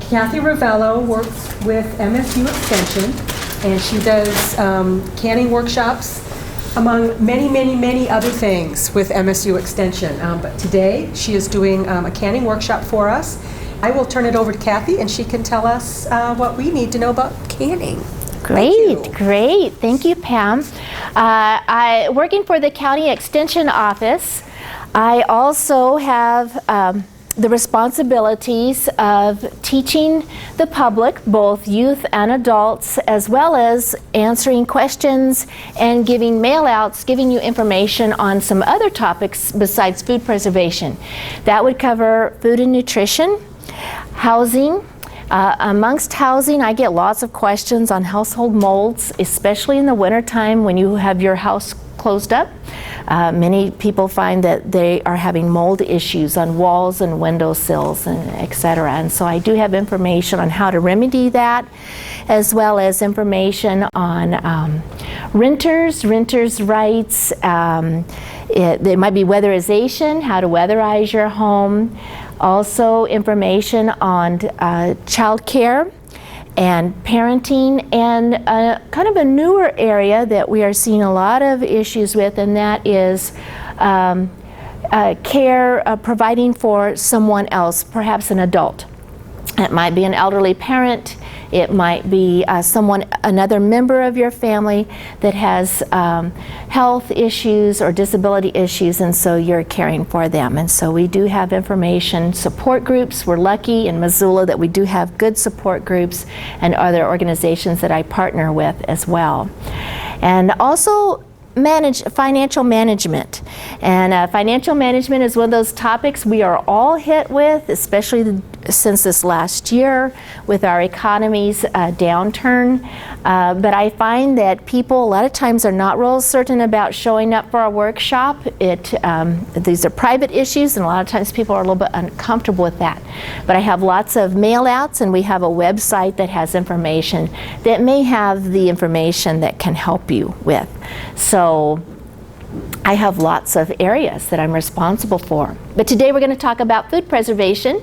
Kathy Ravello works with MSU Extension, and she does canning workshops, among many, many, many other things with MSU Extension. But today, she is doing a canning workshop for us. I will turn it over to Kathy, and she can tell us what we need to know about canning. Great, great. Thank you, Pam. Working for the County Extension Office, I also have the responsibilities of teaching the public, both youth and adults, as well as answering questions and giving mail-outs, giving you information on some other topics besides food preservation. That would cover food and nutrition, housing. Amongst housing, I get lots of questions on household molds, especially in the wintertime when you have your house closed up. Many people find that they are having mold issues on walls and windowsills and etc. And so I do have information on how to remedy that, as well as information on renters' rights. There might be weatherization, how to weatherize your home. Also information on child care and parenting, and kind of a newer area that we are seeing a lot of issues with, and that is care, providing for someone else, perhaps an adult. It might be an elderly parent, it might be another member of your family that has health issues or disability issues, and so you're caring for them. And so we do have information, support groups. We're lucky in Missoula that we do have good support groups and other organizations that I partner with as well. And also financial management. And financial management is one of those topics we are all hit with, especially since this last year with our economy's downturn. But I find that people a lot of times are not real certain about showing up for a workshop. These are private issues, and a lot of times people are a little bit uncomfortable with that. But I have lots of mail outs, and we have a website that has information that may have the information that can help you with. So I have lots of areas that I'm responsible for. But today we're going to talk about food preservation.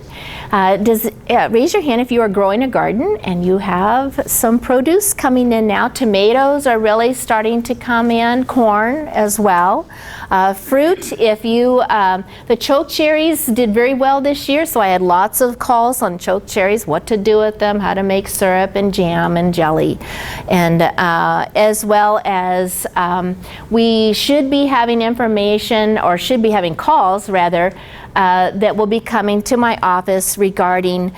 Raise your hand if you are growing a garden and you have some produce coming in now. Tomatoes are really starting to come in, corn as well. Fruit, if you, the choke cherries did very well this year, so I had lots of calls on choke cherries, what to do with them, how to make syrup and jam and jelly. And as well as we should be having information, or should be having calls rather, that will be coming to my office regarding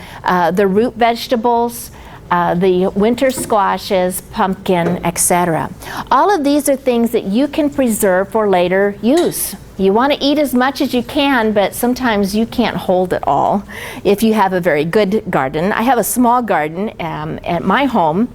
the root vegetables, the winter squashes, pumpkin, etc. All of these are things that you can preserve for later use. You want to eat as much as you can, but sometimes you can't hold it all if you have a very good garden. I have a small garden at my home,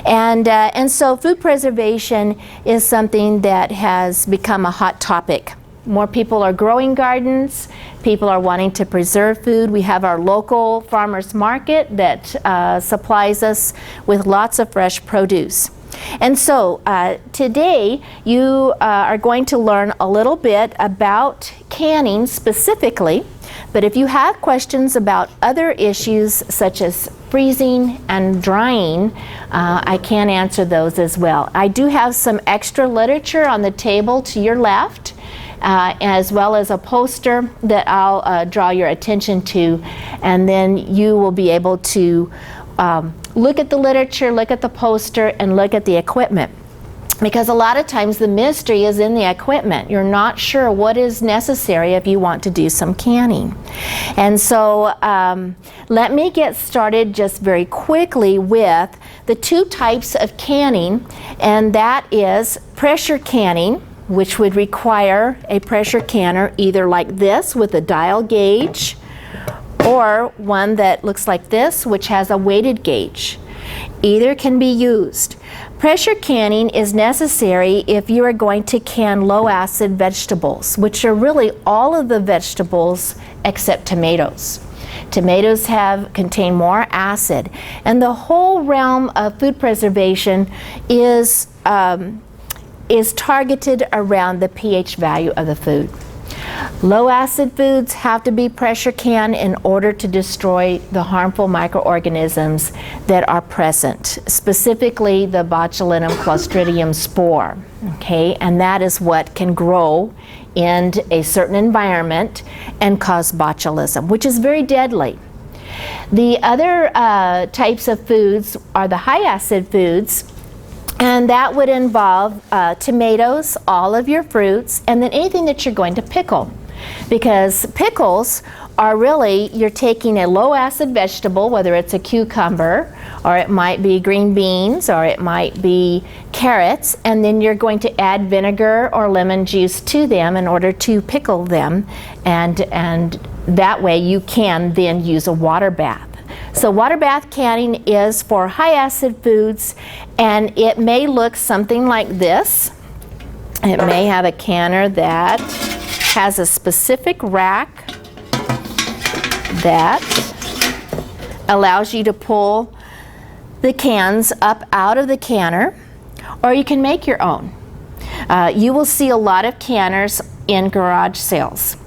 and so food preservation is something that has become a hot topic. More people are growing gardens. People are wanting to preserve food. We have our local farmers market that supplies us with lots of fresh produce. And so today you are going to learn a little bit about canning specifically, but if you have questions about other issues such as freezing and drying, I can answer those as well. I do have some extra literature on the table to your left, as well as a poster that I'll draw your attention to, and then you will be able to look at the literature, look at the poster, and look at the equipment. Because a lot of times the mystery is in the equipment. You're not sure what is necessary if you want to do some canning. And so let me get started just very quickly with the two types of canning, and that is pressure canning, which would require a pressure canner either like this with a dial gauge, or one that looks like this, which has a weighted gauge. Either can be used. Pressure canning is necessary if you are going to can low-acid vegetables, which are really all of the vegetables except tomatoes. Tomatoes contain more acid, and the whole realm of food preservation is targeted around the pH value of the food. Low acid foods have to be pressure canned in order to destroy the harmful microorganisms that are present, specifically the botulinum clostridium spore, okay? And that is what can grow in a certain environment and cause botulism, which is very deadly. The other types of foods are the high acid foods, and that would involve tomatoes, all of your fruits, and then anything that you're going to pickle. Because pickles are really, you're taking a low acid vegetable, whether it's a cucumber, or it might be green beans, or it might be carrots, and then you're going to add vinegar or lemon juice to them in order to pickle them, and that way you can then use a water bath. So water bath canning is for high acid foods, and it may look something like this. It may have a canner that has a specific rack that allows you to pull the cans up out of the canner, or you can make your own. You will see a lot of canners in garage sales.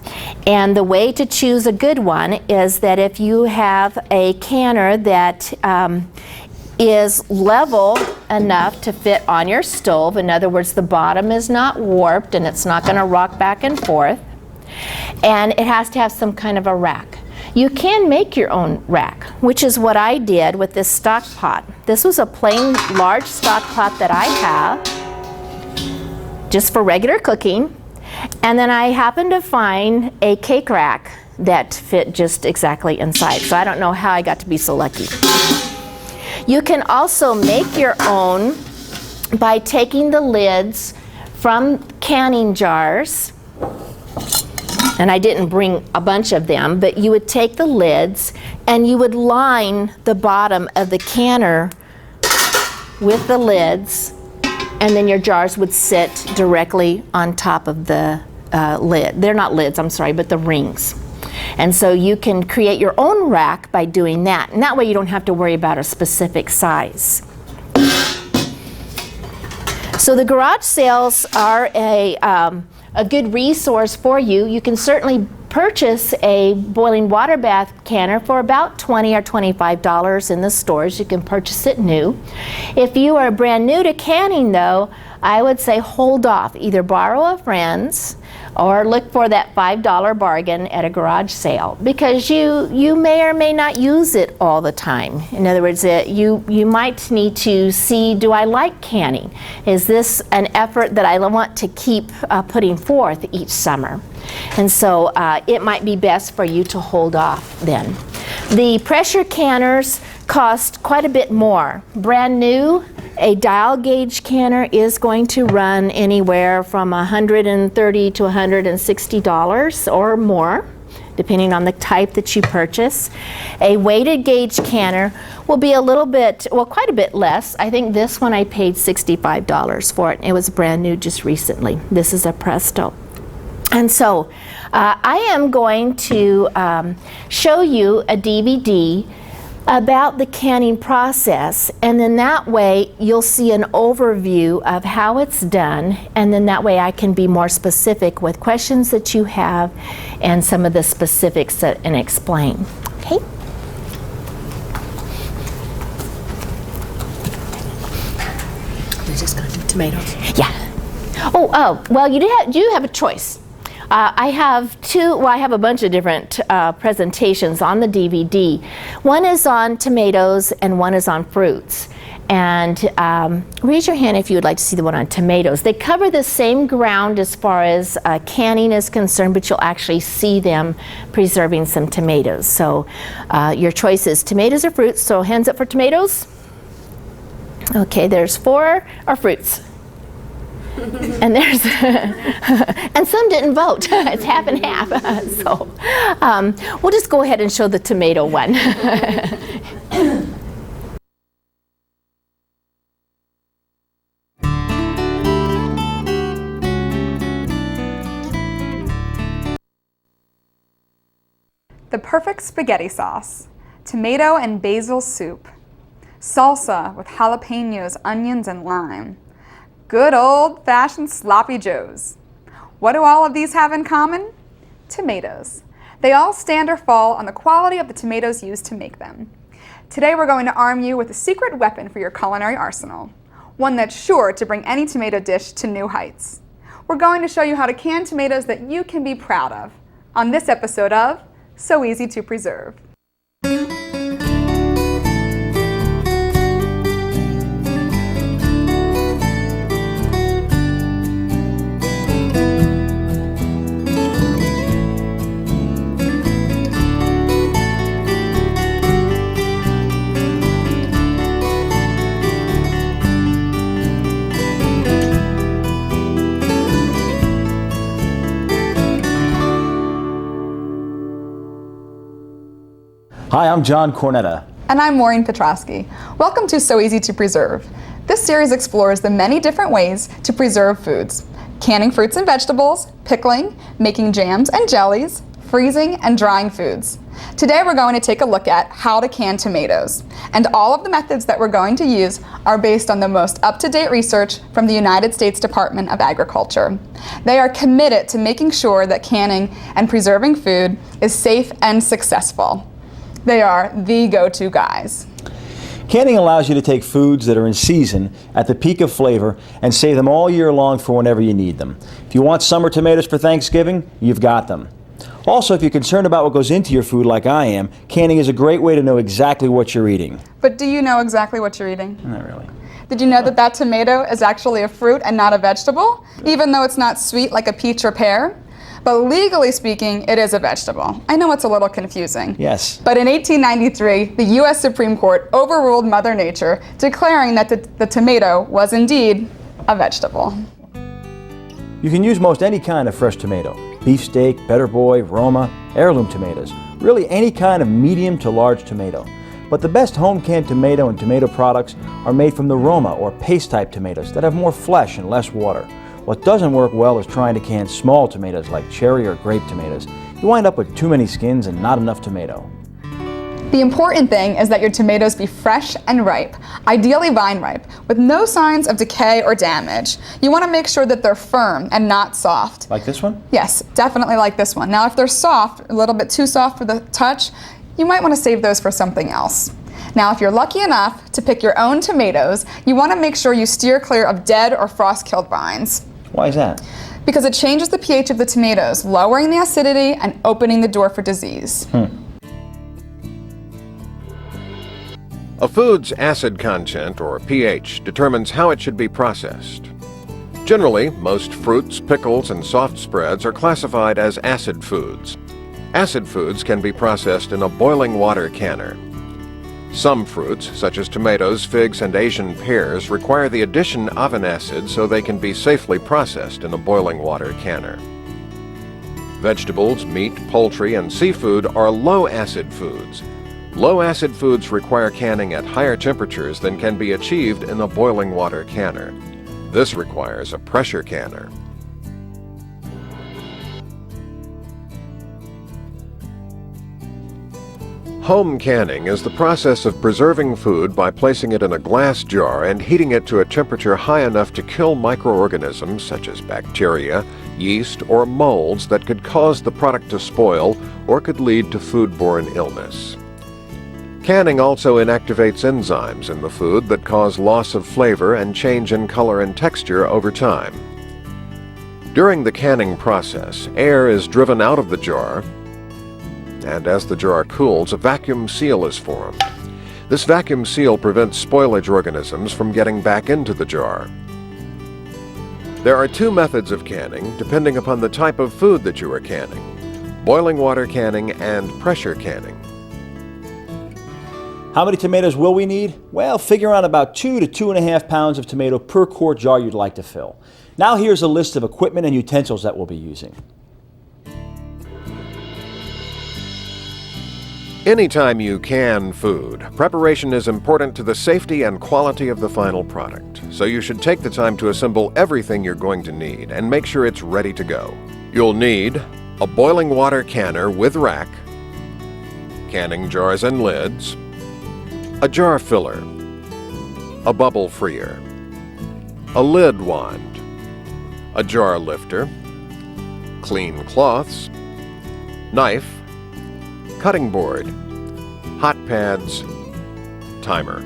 And the way to choose a good one is that if you have a canner that is level enough to fit on your stove, in other words, the bottom is not warped and it's not going to rock back and forth, and it has to have some kind of a rack. You can make your own rack, which is what I did with this stock pot. This was a plain large stock pot that I have just for regular cooking. And then I happened to find a cake rack that fit just exactly inside. So I don't know how I got to be so lucky. You can also make your own by taking the lids from canning jars. And I didn't bring a bunch of them, but you would take the lids and you would line the bottom of the canner with the lids, and then your jars would sit directly on top of the lid. They're not lids, I'm sorry, but the rings. And so you can create your own rack by doing that. And that way you don't have to worry about a specific size. So the garage sales are a good resource for you. You can certainly purchase a boiling water bath canner for about $20 or $25 in the stores. You can purchase it new. If you are brand new to canning though, I would say hold off. Either borrow a friend's or look for that $5 bargain at a garage sale, because you may or may not use it all the time. In other words, you might need to see, do I like canning? Is this an effort that I want to keep putting forth each summer? And so it might be best for you to hold off then. The pressure canners cost quite a bit more. Brand new, a dial gauge canner is going to run anywhere from $130 to $160 or more, depending on the type that you purchase. A weighted gauge canner will be a little bit, well, quite a bit less. I think this one I paid $65 for it. It was brand new just recently. This is a Presto. And so I am going to show you a DVD about the canning process, and then that way you'll see an overview of how it's done, and then that way I can be more specific with questions that you have and some of the specifics and explain. Okay? We're just going to do tomatoes. Yeah. Oh, well, you do have a choice. I have I have a bunch of different presentations on the DVD. One is on tomatoes and one is on fruits. And raise your hand if you would like to see the one on tomatoes. They cover the same ground as far as canning is concerned, but you'll actually see them preserving some tomatoes. So your choice is tomatoes or fruits, so hands up for tomatoes. Okay, there's 4 are fruits. And there's and some didn't vote. It's half and half. So we'll just go ahead and show the tomato one. the perfect spaghetti sauce, tomato and basil soup, salsa with jalapenos, onions, and lime, good old-fashioned sloppy joes. What do all of these have in common? Tomatoes. They all stand or fall on the quality of the tomatoes used to make them. Today we're going to arm you with a secret weapon for your culinary arsenal, one that's sure to bring any tomato dish to new heights. We're going to show you how to can tomatoes that you can be proud of on this episode of So Easy to Preserve. Hi, I'm John Cornetta. And I'm Maureen Petrosky. Welcome to So Easy to Preserve. This series explores the many different ways to preserve foods: canning fruits and vegetables, pickling, making jams and jellies, freezing and drying foods. Today we're going to take a look at how to can tomatoes. And all of the methods that we're going to use are based on the most up-to-date research from the United States Department of Agriculture. They are committed to making sure that canning and preserving food is safe and successful. They are the go-to guys. Canning allows you to take foods that are in season at the peak of flavor and save them all year long for whenever you need them. If you want summer tomatoes for Thanksgiving, you've got them. Also, if you're concerned about what goes into your food like I am, canning is a great way to know exactly what you're eating. But do you know exactly what you're eating? Not really. Did you know that that tomato is actually a fruit and not a vegetable, even though it's not sweet like a peach or pear? But legally speaking, it is a vegetable. I know it's a little confusing. Yes. But in 1893, the U.S. Supreme Court overruled Mother Nature, declaring that the tomato was indeed a vegetable. You can use most any kind of fresh tomato. Beefsteak, Better Boy, Roma, heirloom tomatoes. Really any kind of medium to large tomato. But the best home canned tomato and tomato products are made from the Roma or paste type tomatoes that have more flesh and less water. What doesn't work well is trying to can small tomatoes like cherry or grape tomatoes. You wind up with too many skins and not enough tomato. The important thing is that your tomatoes be fresh and ripe, ideally vine ripe, with no signs of decay or damage. You want to make sure that they're firm and not soft. Like this one? Yes, definitely like this one. Now if they're soft, a little bit too soft for the touch, you might want to save those for something else. Now, if you're lucky enough to pick your own tomatoes, you want to make sure you steer clear of dead or frost-killed vines. Why is that? Because it changes the pH of the tomatoes, lowering the acidity and opening the door for disease. A food's acid content, or pH, determines how it should be processed. Generally, most fruits, pickles, and soft spreads are classified as acid foods. Acid foods can be processed in a boiling water canner. Some fruits, such as tomatoes, figs, and Asian pears, require the addition of an acid so they can be safely processed in a boiling water canner. Vegetables, meat, poultry, and seafood are low-acid foods. Low-acid foods require canning at higher temperatures than can be achieved in a boiling water canner. This requires a pressure canner. Home canning is the process of preserving food by placing it in a glass jar and heating it to a temperature high enough to kill microorganisms such as bacteria, yeast, or molds that could cause the product to spoil or could lead to foodborne illness. Canning also inactivates enzymes in the food that cause loss of flavor and change in color and texture over time. During the canning process, air is driven out of the jar, and as the jar cools, a vacuum seal is formed. This vacuum seal prevents spoilage organisms from getting back into the jar. There are two methods of canning, depending upon the type of food that you are canning: boiling water canning and pressure canning. How many tomatoes will we need? Well, figure on about 2 to 2.5 pounds of tomato per quart jar you'd like to fill. Now here's a list of equipment and utensils that we'll be using. Anytime you can food, preparation is important to the safety and quality of the final product. So you should take the time to assemble everything you're going to need and make sure it's ready to go. You'll need a boiling water canner with rack, canning jars and lids, a jar filler, a bubble freer, a lid wand, a jar lifter, clean cloths, knife, cutting board, hot pads, timer.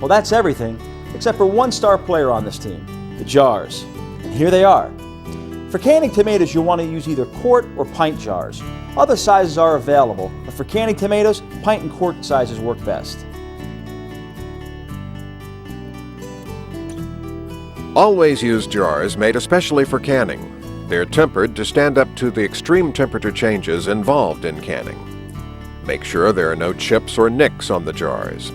Well, that's everything, except for one star player on this team, the jars. And here they are. For canning tomatoes, you'll want to use either quart or pint jars. Other sizes are available, but for canning tomatoes, pint and quart sizes work best. Always use jars made especially for canning. They're tempered to stand up to the extreme temperature changes involved in canning. Make sure there are no chips or nicks on the jars.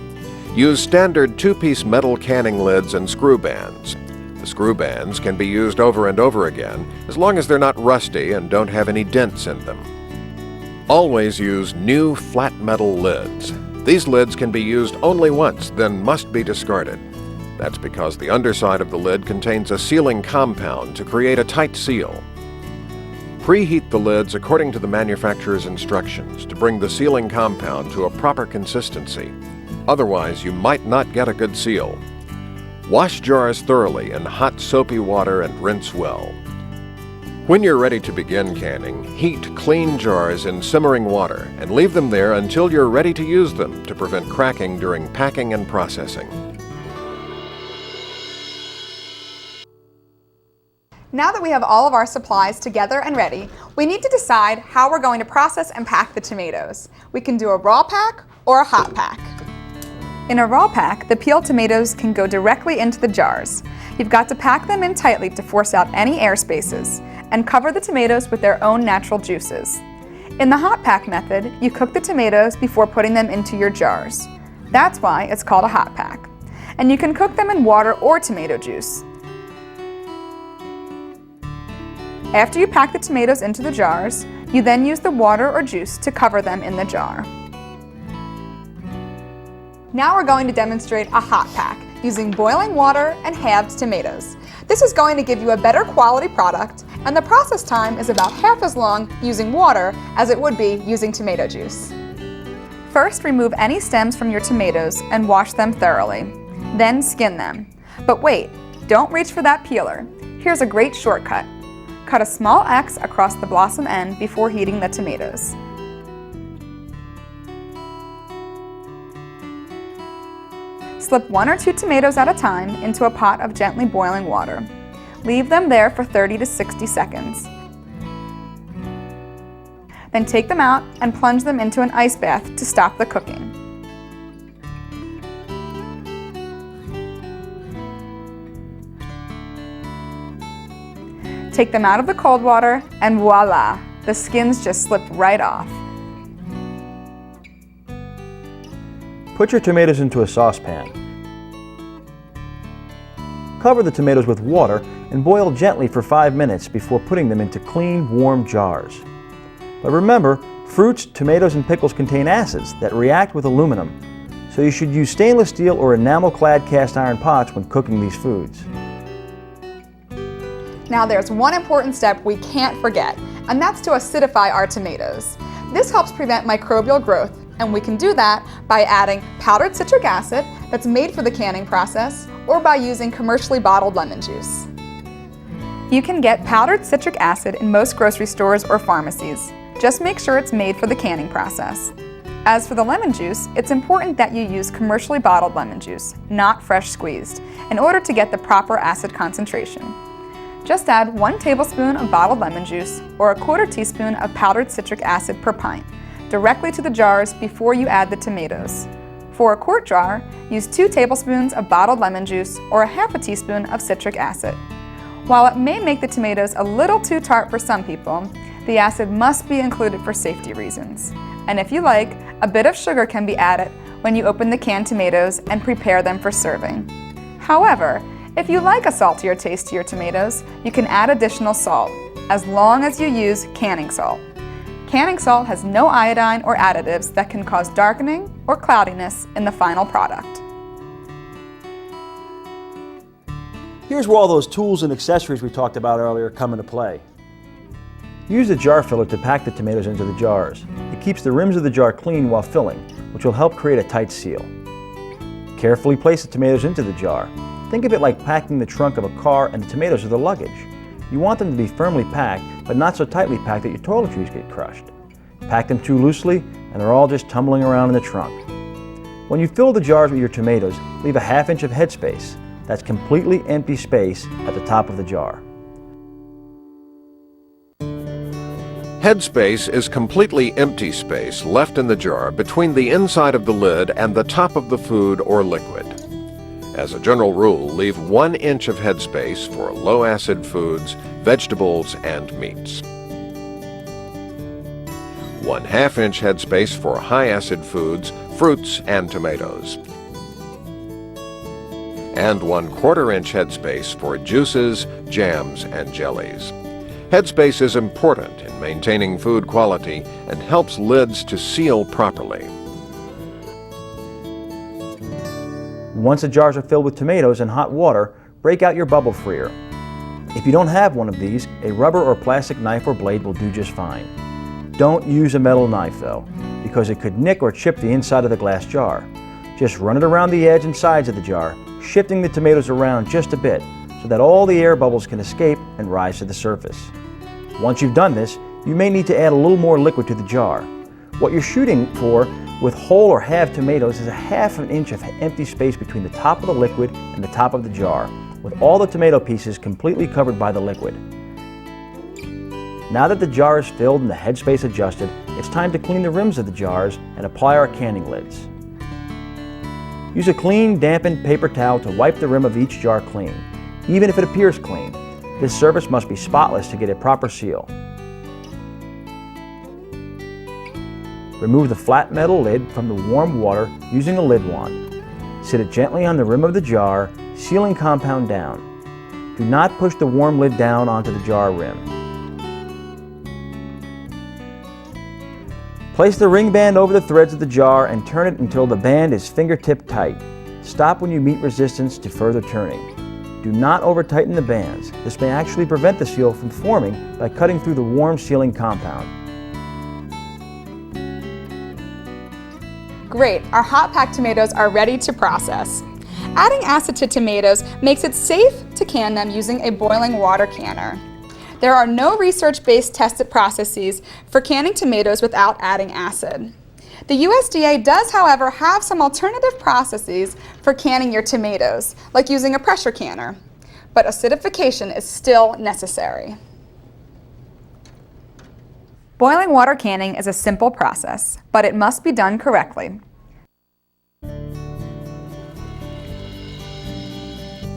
Use standard two-piece metal canning lids and screw bands. The screw bands can be used over and over again as long as they're not rusty and don't have any dents in them. Always use new flat metal lids. These lids can be used only once, then must be discarded. That's because the underside of the lid contains a sealing compound to create a tight seal. Preheat the lids according to the manufacturer's instructions to bring the sealing compound to a proper consistency. Otherwise, you might not get a good seal. Wash jars thoroughly in hot soapy water and rinse well. When you're ready to begin canning, heat clean jars in simmering water and leave them there until you're ready to use them to prevent cracking during packing and processing. Now that we have all of our supplies together and ready, we need to decide how we're going to process and pack the tomatoes. We can do a raw pack or a hot pack. In a raw pack, the peeled tomatoes can go directly into the jars. You've got to pack them in tightly to force out any air spaces and cover the tomatoes with their own natural juices. In the hot pack method, you cook the tomatoes before putting them into your jars. That's why it's called a hot pack. And you can cook them in water or tomato juice. After you pack the tomatoes into the jars, you then use the water or juice to cover them in the jar. Now we're going to demonstrate a hot pack using boiling water and halved tomatoes. This is going to give you a better quality product, and the process time is about half as long using water as it would be using tomato juice. First, remove any stems from your tomatoes and wash them thoroughly. Then skin them. But wait, don't reach for that peeler. Here's a great shortcut. Cut a small X across the blossom end before heating the tomatoes. Slip 1 or 2 tomatoes at a time into a pot of gently boiling water. Leave them there for 30 to 60 seconds. Then take them out and plunge them into an ice bath to stop the cooking. Take them out of the cold water and voila, the skins just slip right off. Put your tomatoes into a saucepan. Cover the tomatoes with water and boil gently for 5 minutes before putting them into clean, warm jars. But remember, fruits, tomatoes, and pickles contain acids that react with aluminum, so you should use stainless steel or enamel-clad cast iron pots when cooking these foods. Now there's one important step we can't forget, and that's to acidify our tomatoes. This helps prevent microbial growth, and we can do that by adding powdered citric acid that's made for the canning process, or by using commercially bottled lemon juice. You can get powdered citric acid in most grocery stores or pharmacies. Just make sure it's made for the canning process. As for the lemon juice, it's important that you use commercially bottled lemon juice, not fresh squeezed, in order to get the proper acid concentration. Just add 1 tablespoon of bottled lemon juice or 1/4 teaspoon of powdered citric acid per pint directly to the jars before you add the tomatoes. For a quart jar, use 2 tablespoons of bottled lemon juice or 1/2 teaspoon of citric acid. While it may make the tomatoes a little too tart for some people, the acid must be included for safety reasons. And if you like, a bit of sugar can be added when you open the canned tomatoes and prepare them for serving. However, if you like a saltier taste to your tomatoes, you can add additional salt, as long as you use canning salt. Canning salt has no iodine or additives that can cause darkening or cloudiness in the final product. Here's where all those tools and accessories we talked about earlier come into play. Use the jar filler to pack the tomatoes into the jars. It keeps the rims of the jar clean while filling, which will help create a tight seal. Carefully place the tomatoes into the jar. Think of it like packing the trunk of a car and the tomatoes are the luggage. You want them to be firmly packed, but not so tightly packed that your toiletries get crushed. Pack them too loosely, and they're all just tumbling around in the trunk. When you fill the jars with your tomatoes, leave a ½ inch of headspace. That's completely empty space at the top of the jar. Headspace is completely empty space left in the jar between the inside of the lid and the top of the food or liquid. As a general rule, leave 1 inch of headspace for low-acid foods, vegetables, and meats. 1/2 inch headspace for high-acid foods, fruits, and tomatoes. And 1/4 inch headspace for juices, jams, and jellies. Headspace is important in maintaining food quality and helps lids to seal properly. Once the jars are filled with tomatoes and hot water, break out your bubble freer. If you don't have one of these, a rubber or plastic knife or blade will do just fine. Don't use a metal knife though, because it could nick or chip the inside of the glass jar. Just run it around the edge and sides of the jar, shifting the tomatoes around just a bit so that all the air bubbles can escape and rise to the surface. Once you've done this, you may need to add a little more liquid to the jar. What you're shooting for with whole or halved tomatoes is a ½ inch of empty space between the top of the liquid and the top of the jar, with all the tomato pieces completely covered by the liquid. Now that the jar is filled and the headspace adjusted, it's time to clean the rims of the jars and apply our canning lids. Use a clean, dampened paper towel to wipe the rim of each jar clean, even if it appears clean. This surface must be spotless to get a proper seal. Remove the flat metal lid from the warm water using a lid wand. Sit it gently on the rim of the jar, sealing compound down. Do not push the warm lid down onto the jar rim. Place the ring band over the threads of the jar and turn it until the band is fingertip tight. Stop when you meet resistance to further turning. Do not over-tighten the bands. This may actually prevent the seal from forming by cutting through the warm sealing compound. Great, our hot packed tomatoes are ready to process. Adding acid to tomatoes makes it safe to can them using a boiling water canner. There are no research-based tested processes for canning tomatoes without adding acid. The USDA does, however, have some alternative processes for canning your tomatoes, like using a pressure canner, but acidification is still necessary. Boiling water canning is a simple process, but it must be done correctly.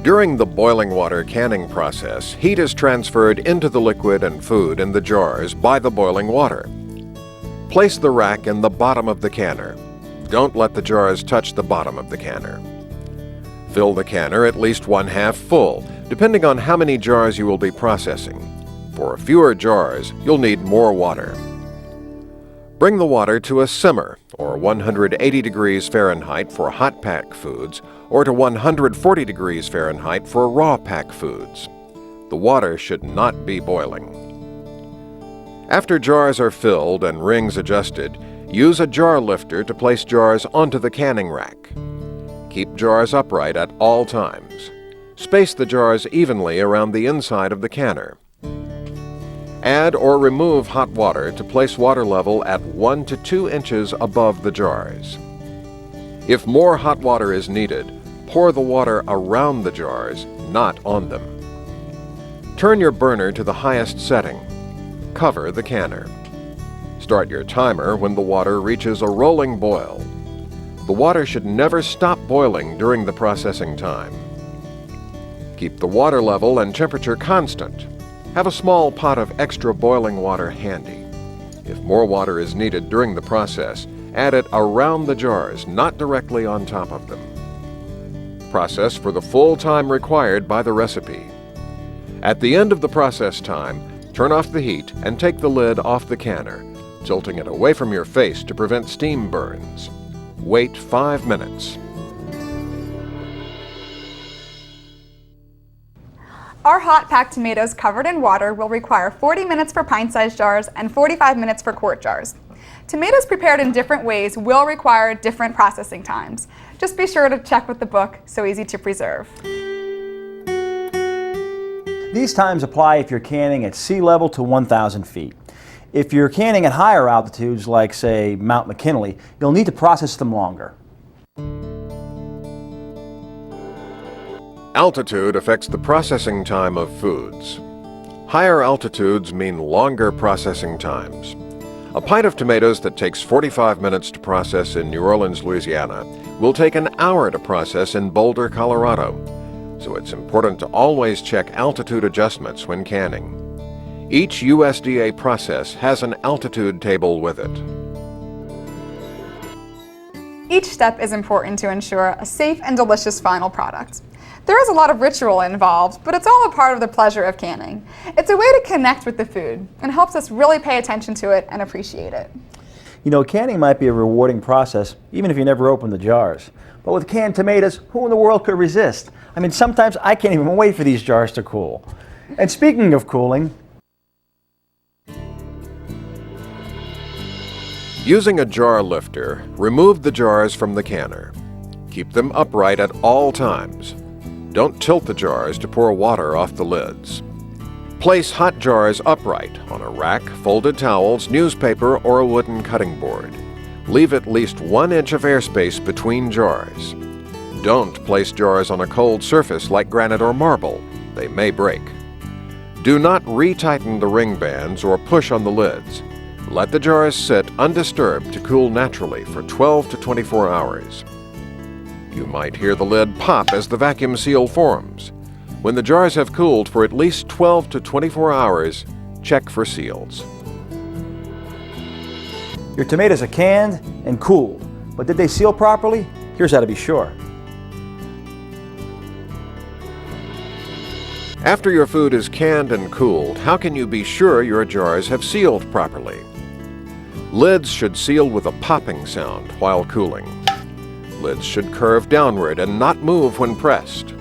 During the boiling water canning process, heat is transferred into the liquid and food in the jars by the boiling water. Place the rack in the bottom of the canner. Don't let the jars touch the bottom of the canner. Fill the canner at least 1/2 full, depending on how many jars you will be processing. For fewer jars, you'll need more water. Bring the water to a simmer, or 180 degrees Fahrenheit for hot pack foods, or to 140 degrees Fahrenheit for raw pack foods. The water should not be boiling. After jars are filled and rings adjusted, use a jar lifter to place jars onto the canning rack. Keep jars upright at all times. Space the jars evenly around the inside of the canner. Add or remove hot water to place water level at 1 to 2 inches above the jars. If more hot water is needed, pour the water around the jars, not on them. Turn your burner to the highest setting. Cover the canner. Start your timer when the water reaches a rolling boil. The water should never stop boiling during the processing time. Keep the water level and temperature constant. Have a small pot of extra boiling water handy. If more water is needed during the process, add it around the jars, not directly on top of them. Process for the full time required by the recipe. At the end of the process time, turn off the heat and take the lid off the canner, tilting it away from your face to prevent steam burns. Wait 5 minutes. Our hot packed tomatoes covered in water will require 40 minutes for pint-sized jars and 45 minutes for quart jars. Tomatoes prepared in different ways will require different processing times. Just be sure to check with the book, So Easy to Preserve. These times apply if you're canning at sea level to 1,000 feet. If you're canning at higher altitudes, like say Mount McKinley, you'll need to process them longer. Altitude affects the processing time of foods. Higher altitudes mean longer processing times. A pint of tomatoes that takes 45 minutes to process in New Orleans, Louisiana, will take an hour to process in Boulder, Colorado. So it's important to always check altitude adjustments when canning. Each USDA process has an altitude table with it. Each step is important to ensure a safe and delicious final product. There is a lot of ritual involved, but it's all a part of the pleasure of canning. It's a way to connect with the food and helps us really pay attention to it and appreciate it. You know, canning might be a rewarding process, even if you never open the jars. But with canned tomatoes, who in the world could resist? I mean, sometimes I can't even wait for these jars to cool. And speaking of cooling, using a jar lifter, remove the jars from the canner. Keep them upright at all times. Don't tilt the jars to pour water off the lids. Place hot jars upright on a rack, folded towels, newspaper, or a wooden cutting board. Leave at least 1 inch of airspace between jars. Don't place jars on a cold surface like granite or marble. They may break. Do not retighten the ring bands or push on the lids. Let the jars sit undisturbed to cool naturally for 12 to 24 hours. You might hear the lid pop as the vacuum seal forms. When the jars have cooled for at least 12 to 24 hours, check for seals. your tomatoes are canned and cooled, but did they seal properly? Here's how to be sure. After your food is canned and cooled, how can you be sure your jars have sealed properly? Lids should seal with a popping sound while cooling. Lids should curve downward and not move when pressed.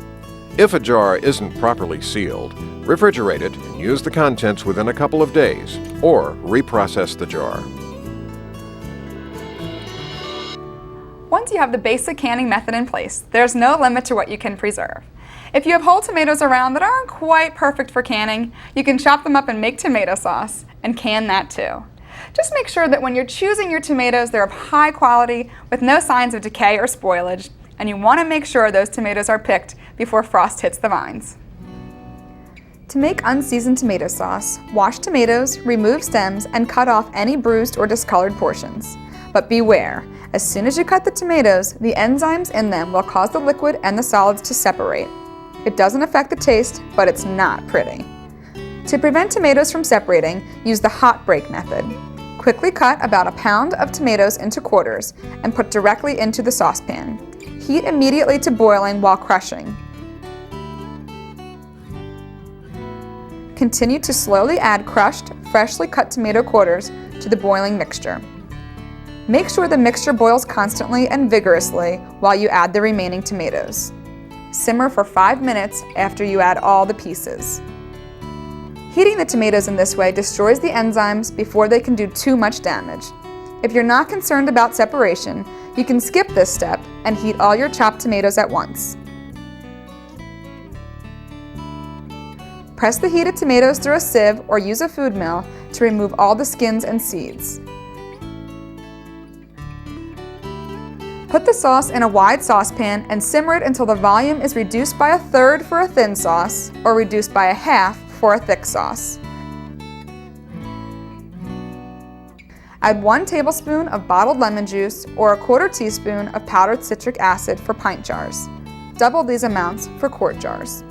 If a jar isn't properly sealed, refrigerate it and use the contents within a couple of days, or reprocess the jar. Once you have the basic canning method in place, there's no limit to what you can preserve. If you have whole tomatoes around that aren't quite perfect for canning, you can chop them up and make tomato sauce, and can that too. Just make sure that when you're choosing your tomatoes, they're of high quality with no signs of decay or spoilage, and you want to make sure those tomatoes are picked before frost hits the vines. To make unseasoned tomato sauce, wash tomatoes, remove stems, and cut off any bruised or discolored portions. But beware, as soon as you cut the tomatoes, the enzymes in them will cause the liquid and the solids to separate. It doesn't affect the taste, but it's not pretty. To prevent tomatoes from separating, use the hot break method. Quickly cut about a pound of tomatoes into quarters and put directly into the saucepan. Heat immediately to boiling while crushing. Continue to slowly add crushed, freshly cut tomato quarters to the boiling mixture. Make sure the mixture boils constantly and vigorously while you add the remaining tomatoes. Simmer for 5 minutes after you add all the pieces. Heating the tomatoes in this way destroys the enzymes before they can do too much damage. If you're not concerned about separation, you can skip this step and heat all your chopped tomatoes at once. Press the heated tomatoes through a sieve or use a food mill to remove all the skins and seeds. Put the sauce in a wide saucepan and simmer it until the volume is reduced by 1/3 for a thin sauce or reduced by 1/2 for a thick sauce. Add 1 tablespoon of bottled lemon juice or a 1/4 teaspoon of powdered citric acid for pint jars. Double these amounts for quart jars.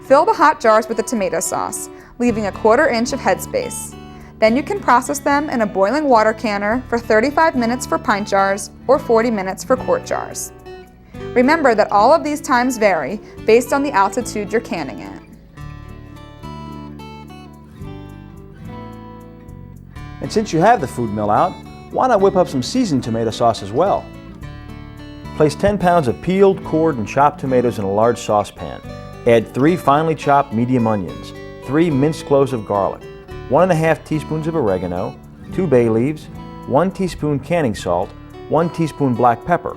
Fill the hot jars with the tomato sauce, leaving a 1/4 inch of headspace. Then you can process them in a boiling water canner for 35 minutes for pint jars or 40 minutes for quart jars. Remember that all of these times vary based on the altitude you're canning at. And since you have the food mill out, why not whip up some seasoned tomato sauce as well? Place 10 pounds of peeled, cored, and chopped tomatoes in a large saucepan. Add 3 finely chopped medium onions, 3 minced cloves of garlic, 1½ teaspoons of oregano, 2 bay leaves, 1 teaspoon canning salt, 1 teaspoon black pepper,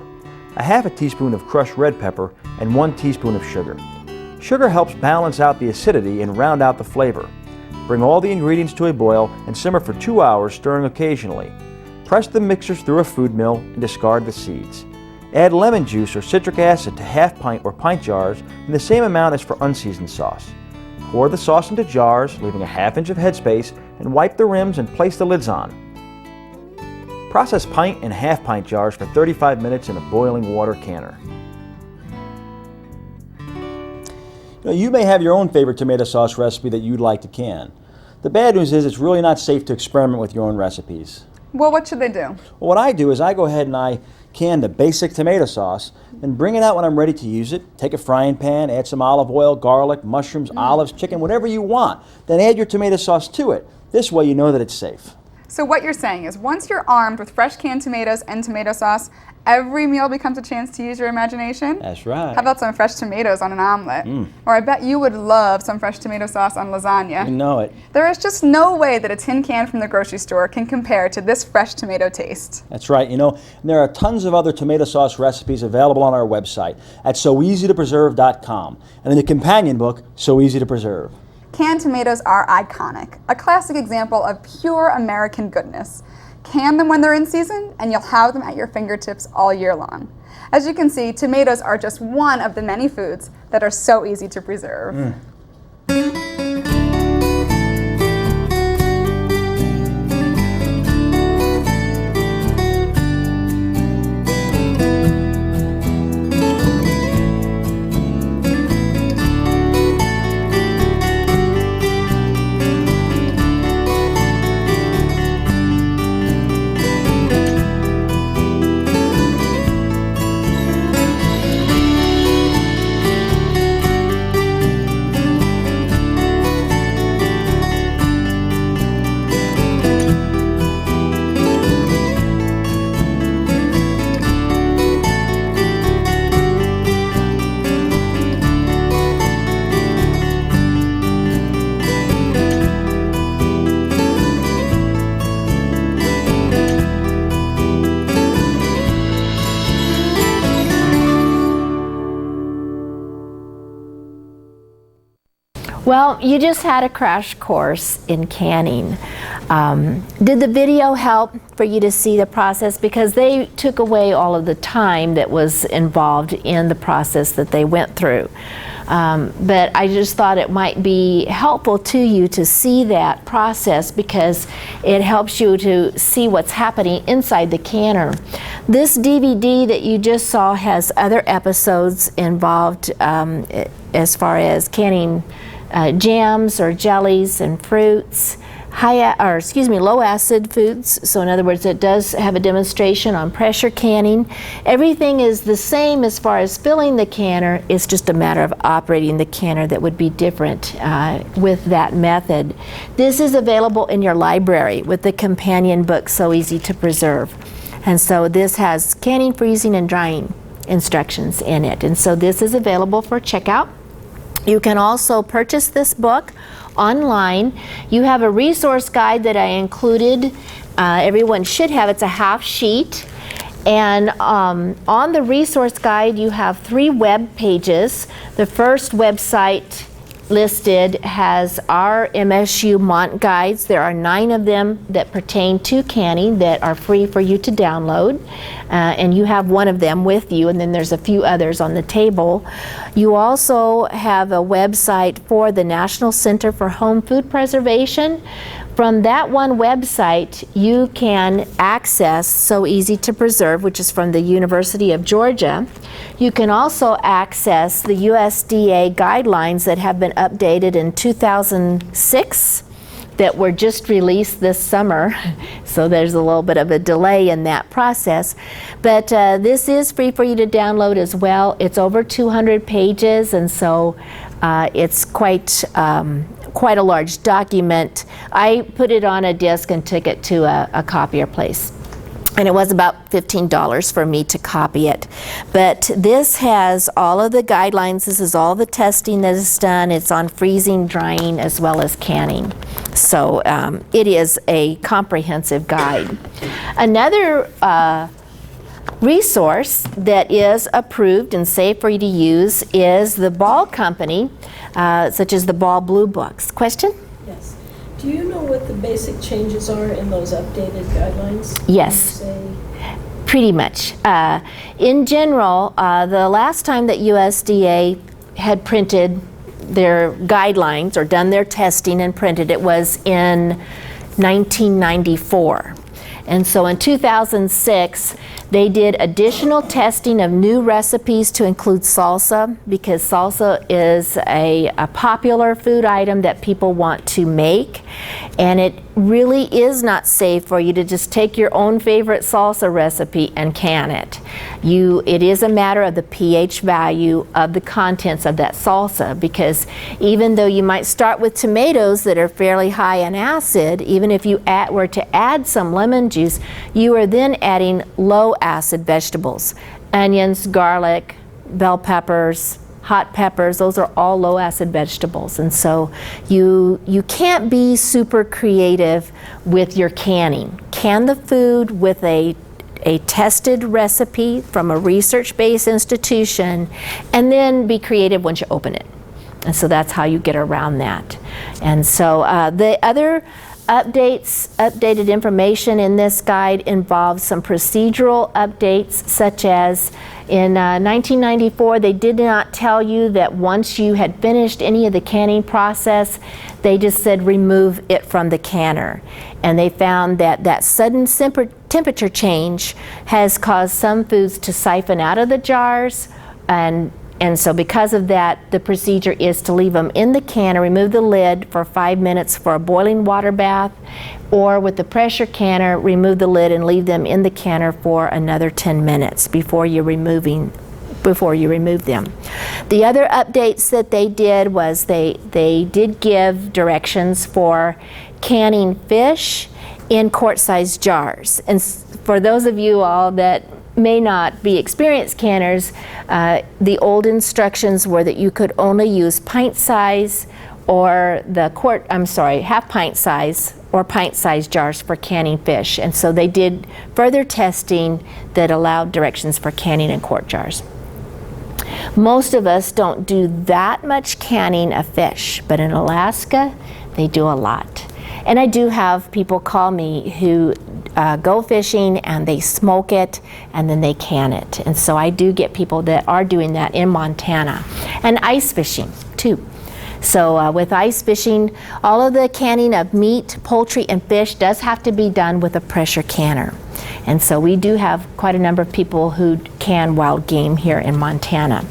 a ½ teaspoon of crushed red pepper, and 1 teaspoon of sugar. Sugar helps balance out the acidity and round out the flavor. Bring all the ingredients to a boil and simmer for 2 hours, stirring occasionally. Press the mixtures through a food mill and discard the seeds. Add lemon juice or citric acid to ½ pint or pint jars in the same amount as for unseasoned sauce. Pour the sauce into jars, leaving a ½ inch of headspace, and wipe the rims and place the lids on. Process pint and ½ pint jars for 35 minutes in a boiling water canner. You may have your own favorite tomato sauce recipe that you'd like to can. The bad news is it's really not safe to experiment with your own recipes. Well, what should they do? Well, what I do is I go ahead and I can the basic tomato sauce and bring it out when I'm ready to use it. Take a frying pan, add some olive oil, garlic, mushrooms, olives, chicken, whatever you want. Then add your tomato sauce to it. This way you know that it's safe. So what you're saying is once you're armed with fresh canned tomatoes and tomato sauce, every meal becomes a chance to use your imagination? That's right. How about some fresh tomatoes on an omelet? Or I bet you would love some fresh tomato sauce on lasagna. You know it. There is just no way that a tin can from the grocery store can compare to this fresh tomato taste. That's right. And there are tons of other tomato sauce recipes available on our website at soeasytopreserve.com and in the companion book, So Easy to Preserve. Canned tomatoes are iconic, a classic example of pure American goodness. Can them when they're in season, and you'll have them at your fingertips all year long. As you can see, tomatoes are just one of the many foods that are so easy to preserve. Well, you just had a crash course in canning. Did the video help for you to see the process? Because they took away all of the time that was involved in the process that they went through. But I just thought it might be helpful to you to see that process because it helps you to see what's happening inside the canner. This DVD that you just saw has other episodes involved as far as canning jams or jellies and fruits, low acid foods. So in other words, it does have a demonstration on pressure canning. Everything is the same as far as filling the canner. It's just a matter of operating the canner that would be different with that method. This is available in your library with the companion book, So Easy to Preserve. And so this has canning, freezing, and drying instructions in it. And so this is available for checkout. You can also purchase this book online. You have a resource guide that I included. Everyone should have. It's a half sheet. And on the resource guide, you have 3 web pages. The first website listed has our MSU Mont guides. There are 9 of them that pertain to canning that are free for you to download. And you have one of them with you, and then there's a few others on the table. You also have a website for the National Center for Home Food Preservation. From that one website, you can access So Easy to Preserve, which is from the University of Georgia. You can also access the USDA guidelines that have been updated in 2006 that were just released this summer. So there's a little bit of a delay in that process. But this is free for you to download as well. It's over 200 pages, and so it's quite a large document. I put it on a disc and took it to a copier place. and it was about $15 for me to copy it. But this has all of the guidelines. This is all the testing that is done. It's on freezing, drying, as well as canning. So it is a comprehensive guide. Another resource that is approved and safe for you to use is the Ball Company, such as the Ball Blue Books. Question? Yes. Do you know what the basic changes are in those updated guidelines? Yes. Can you say? Pretty much. In general, the last time that USDA had printed their guidelines or done their testing and printed it was in 1994. And so in 2006, they did additional testing of new recipes to include salsa, because salsa is a popular food item that people want to make. And it really is not safe for you to just take your own favorite salsa recipe and can it. It is a matter of the pH value of the contents of that salsa, because even though you might start with tomatoes that are fairly high in acid, even if you were to add some lemon juice, you are then adding low acid vegetables. Onions, garlic, bell peppers, hot peppers, those are all low acid vegetables. And so you can't be super creative with your canning. Can the food with a tested recipe from a research-based institution, and then be creative once you open it. And so that's how you get around that. And so the other updated information in this guide involves some procedural updates, such as in 1994, they did not tell you that once you had finished any of the canning process, they just said remove it from the canner. And they found that that sudden temperature change has caused some foods to siphon out of the jars, and so because of that, the procedure is to leave them in the canner, remove the lid for 5 minutes for a boiling water bath, or with the pressure canner, remove the lid and leave them in the canner for another 10 minutes before you remove them. The other updates that they did was they did give directions for canning fish in quart-sized jars. And for those of you all that may not be experienced canners, the old instructions were that you could only use pint size or half pint size or pint size jars for canning fish. And so they did further testing that allowed directions for canning in quart jars. Most of us don't do that much canning of fish, but in Alaska, they do a lot. And I do have people call me who go fishing and they smoke it and then they can it. And so I do get people that are doing that in Montana. And ice fishing too. So with ice fishing, all of the canning of meat, poultry, and fish does have to be done with a pressure canner. And so we do have quite a number of people who can wild game here in Montana.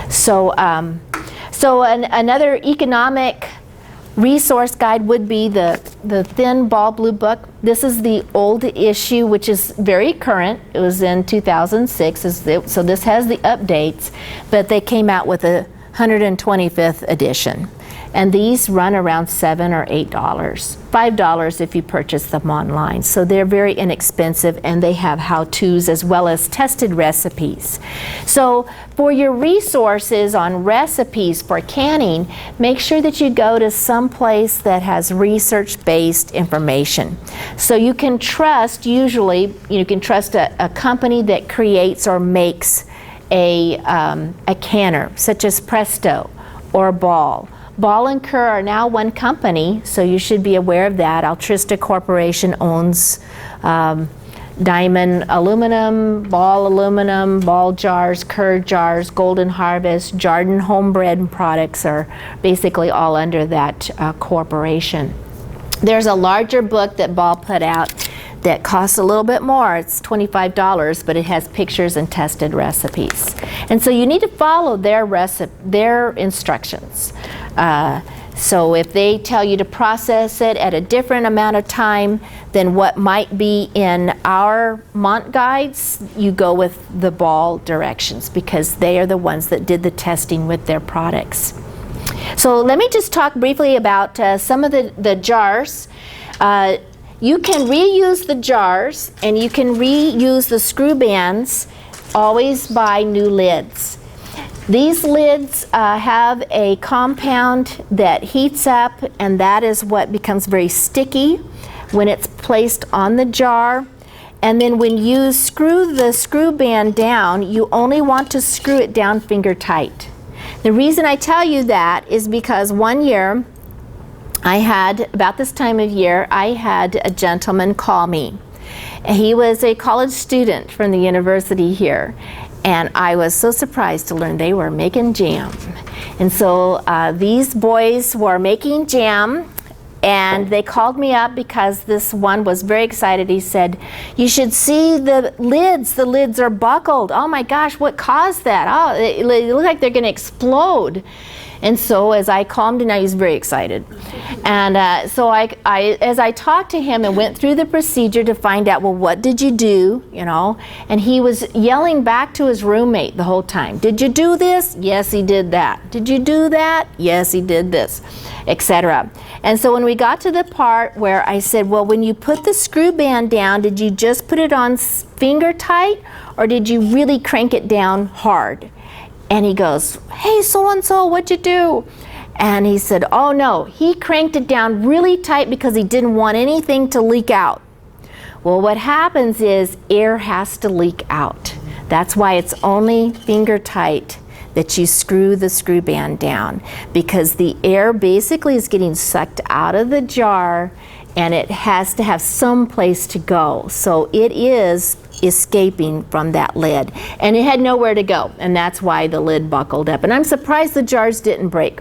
So, another economic resource guide would be the thin Ball Blue Book. This is the old issue, which is very current. It was in 2006, so this has the updates, but they came out with a 125th edition. And these run around $7 or $8, $5 if you purchase them online. So they're very inexpensive, and they have how-tos as well as tested recipes. So for your resources on recipes for canning, make sure that you go to some place that has research-based information. So you can trust, usually, you can trust a company that creates or makes a canner, such as Presto or Ball. Ball and Kerr are now one company, so you should be aware of that. Altrista Corporation owns Diamond Aluminum, Ball Jars, Kerr Jars, Golden Harvest, Jardin Homebred products are basically all under that corporation. There's a larger book that Ball put out that costs a little bit more. It's $25, but it has pictures and tested recipes. And so you need to follow their instructions. So if they tell you to process it at a different amount of time than what might be in our Mont guides, you go with the Ball directions, because they are the ones that did the testing with their products. So let me just talk briefly about some of the jars. you can reuse the jars and you can reuse the screw bands. Always buy new lids. These lids have a compound that heats up, and that is what becomes very sticky when it's placed on the jar. And then when you screw the screw band down, you only want to screw it down finger tight. The reason I tell you that is because one year, about this time of year, I had a gentleman call me. He was a college student from the university here, and I was so surprised to learn they were making jam. And so these boys were making jam, and they called me up because this one was very excited. He said, "You should see the lids. The lids are buckled. Oh my gosh, what caused that? Oh, they look like they're going to explode." And so as I calmed him down, he was very excited. And so as I talked to him and went through the procedure to find out, well, what did you do, you know? And he was yelling back to his roommate the whole time. "Did you do this?" "Yes, he did that." "Did you do that?" "Yes, he did this," etc. And so when we got to the part where I said, well, when you put the screw band down, did you just put it on finger tight, or did you really crank it down hard? And he goes, "Hey, so-and-so, what'd you do?" And he said, "Oh no, he cranked it down really tight because he didn't want anything to leak out." Well, what happens is air has to leak out. That's why it's only finger tight that you screw the screw band down, because the air basically is getting sucked out of the jar and it has to have some place to go. So it is escaping from that lid, and it had nowhere to go, and that's why the lid buckled up. And I'm surprised the jars didn't break.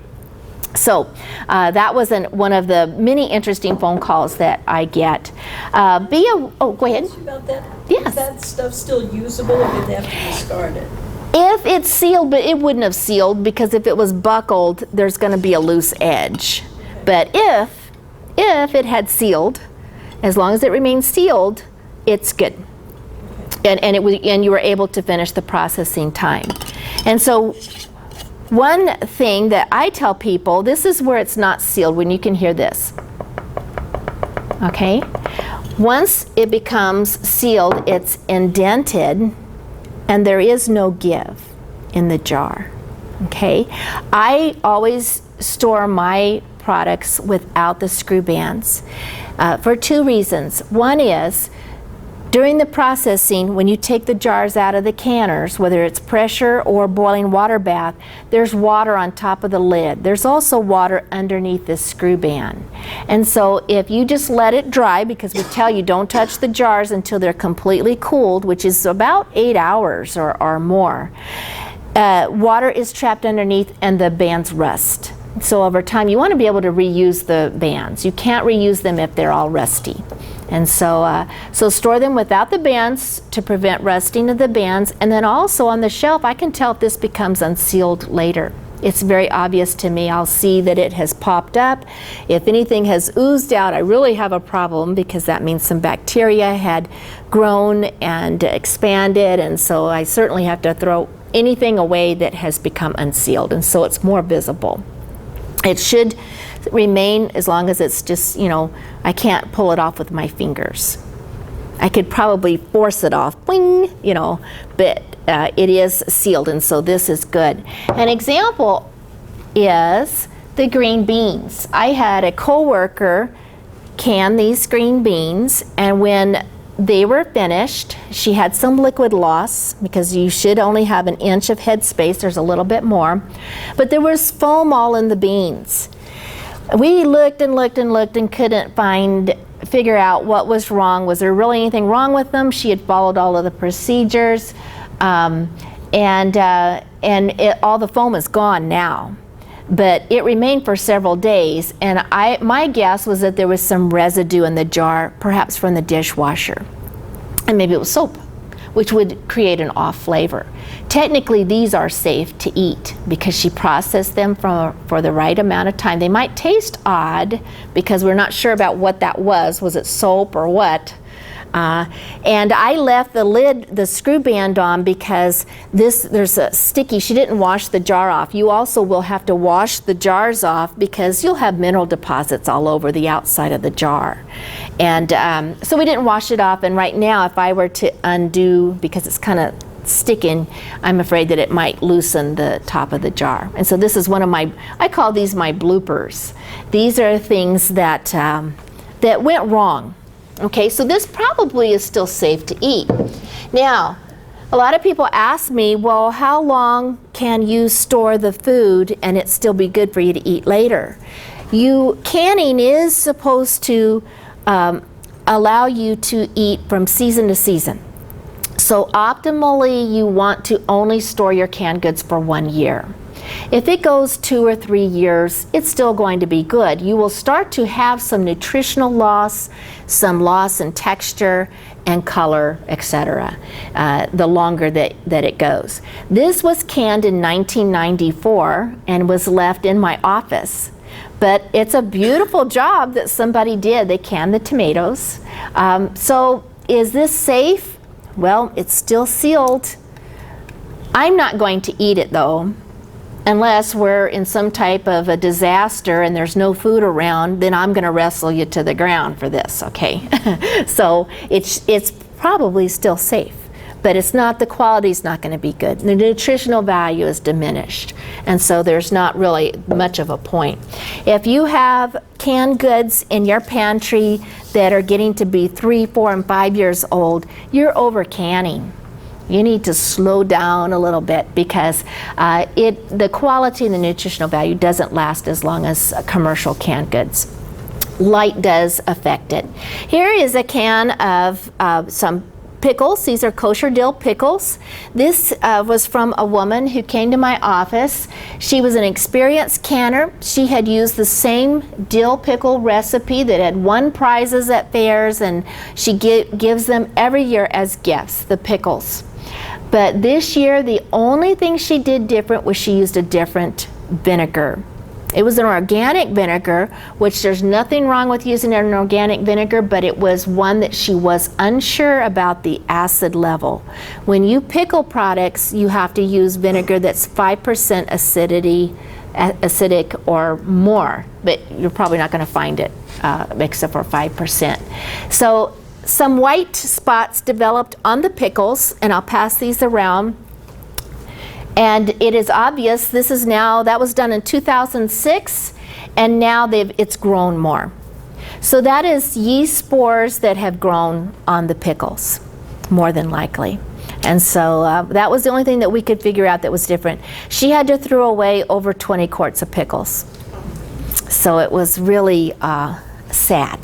So that was one of the many interesting phone calls that I get. Oh, go ahead. About that? Yes. Is that stuff still usable, or did they have to discard it? If it's sealed, but it wouldn't have sealed, because if it was buckled, there's going to be a loose edge. But if it had sealed, as long as it remains sealed, it's good. And you were able to finish the processing time. And so one thing that I tell people, this is where it's not sealed, when you can hear this. Okay? Once it becomes sealed, it's indented, and there is no give in the jar. Okay? I always store my products without the screw bands for two reasons. One is, during the processing, when you take the jars out of the canners, whether it's pressure or boiling water bath, there's water on top of the lid. There's also water underneath this screw band. And so if you just let it dry, because we tell you don't touch the jars until they're completely cooled, which is about 8 hours or more, water is trapped underneath and the bands rust. So over time, you want to be able to reuse the bands. You can't reuse them if they're all rusty. And so, so store them without the bands to prevent rusting of the bands. And then also on the shelf, I can tell if this becomes unsealed later. It's very obvious to me. I'll see that it has popped up. If anything has oozed out, I really have a problem, because that means some bacteria had grown and expanded. And so I certainly have to throw anything away that has become unsealed. And so it's more visible. It should remain as long as it's just, you know, I can't pull it off with my fingers. I could probably force it off, boing, you know, but it is sealed, and so this is good. An example is the green beans. I had a coworker can these green beans, and when they were finished, she had some liquid loss, because you should only have 1 inch of head space. There's a little bit more, but there was foam all in the beans. We looked and looked and looked and couldn't figure out what was wrong. Was there really anything wrong with them? She had followed all of the procedures, all the foam is gone now. But it remained for several days, and my guess was that there was some residue in the jar, perhaps from the dishwasher. And maybe it was soap, which would create an off flavor. Technically, these are safe to eat because she processed them for the right amount of time. They might taste odd because we're not sure about what that was. Was it soap or what? And I left the lid, the screw band on because there's a sticky, she didn't wash the jar off. You also will have to wash the jars off because you'll have mineral deposits all over the outside of the jar. And so we didn't wash it off, and right now if I were to undo, because it's kind of sticking, I'm afraid that it might loosen the top of the jar. And so this is one of my, I call these my bloopers. These are things that, that went wrong. Okay, so this probably is still safe to eat. Now, a lot of people ask me, well, how long can you store the food and it still be good for you to eat later? Canning is supposed to allow you to eat from season to season. So optimally, you want to only store your canned goods for 1 year. If it goes 2 or 3 years, it's still going to be good. You will start to have some nutritional loss, some loss in texture and color, etc., the longer that it goes. This was canned in 1994 and was left in my office. But it's a beautiful job that somebody did. They canned the tomatoes. So is this safe? Well, it's still sealed. I'm not going to eat it though, unless we're in some type of a disaster and there's no food around. Then I'm going to wrestle you to the ground for this, okay? So it's probably still safe, but it's not, the quality's not going to be good. The nutritional value is diminished, and so there's not really much of a point. If you have canned goods in your pantry that are getting to be 3, 4, and 5 years old, you're over canning. You need to slow down a little bit because the quality and the nutritional value doesn't last as long as commercial canned goods. Light does affect it. Here is a can of some pickles. These are kosher dill pickles. This was from a woman who came to my office. She was an experienced canner. She had used the same dill pickle recipe that had won prizes at fairs, and she gives them every year as gifts, the pickles. But this year, the only thing she did different was she used a different vinegar. It was an organic vinegar, which there's nothing wrong with using an organic vinegar, but it was one that she was unsure about the acid level. When you pickle products, you have to use vinegar that's 5% acidic or more, but you're probably not going to find it except for 5%. So some white spots developed on the pickles, and I'll pass these around. And it is obvious, this is now, that was done in 2006, and now it's grown more. So that is yeast spores that have grown on the pickles, more than likely. And so that was the only thing that we could figure out that was different. She had to throw away over 20 quarts of pickles. So it was really sad.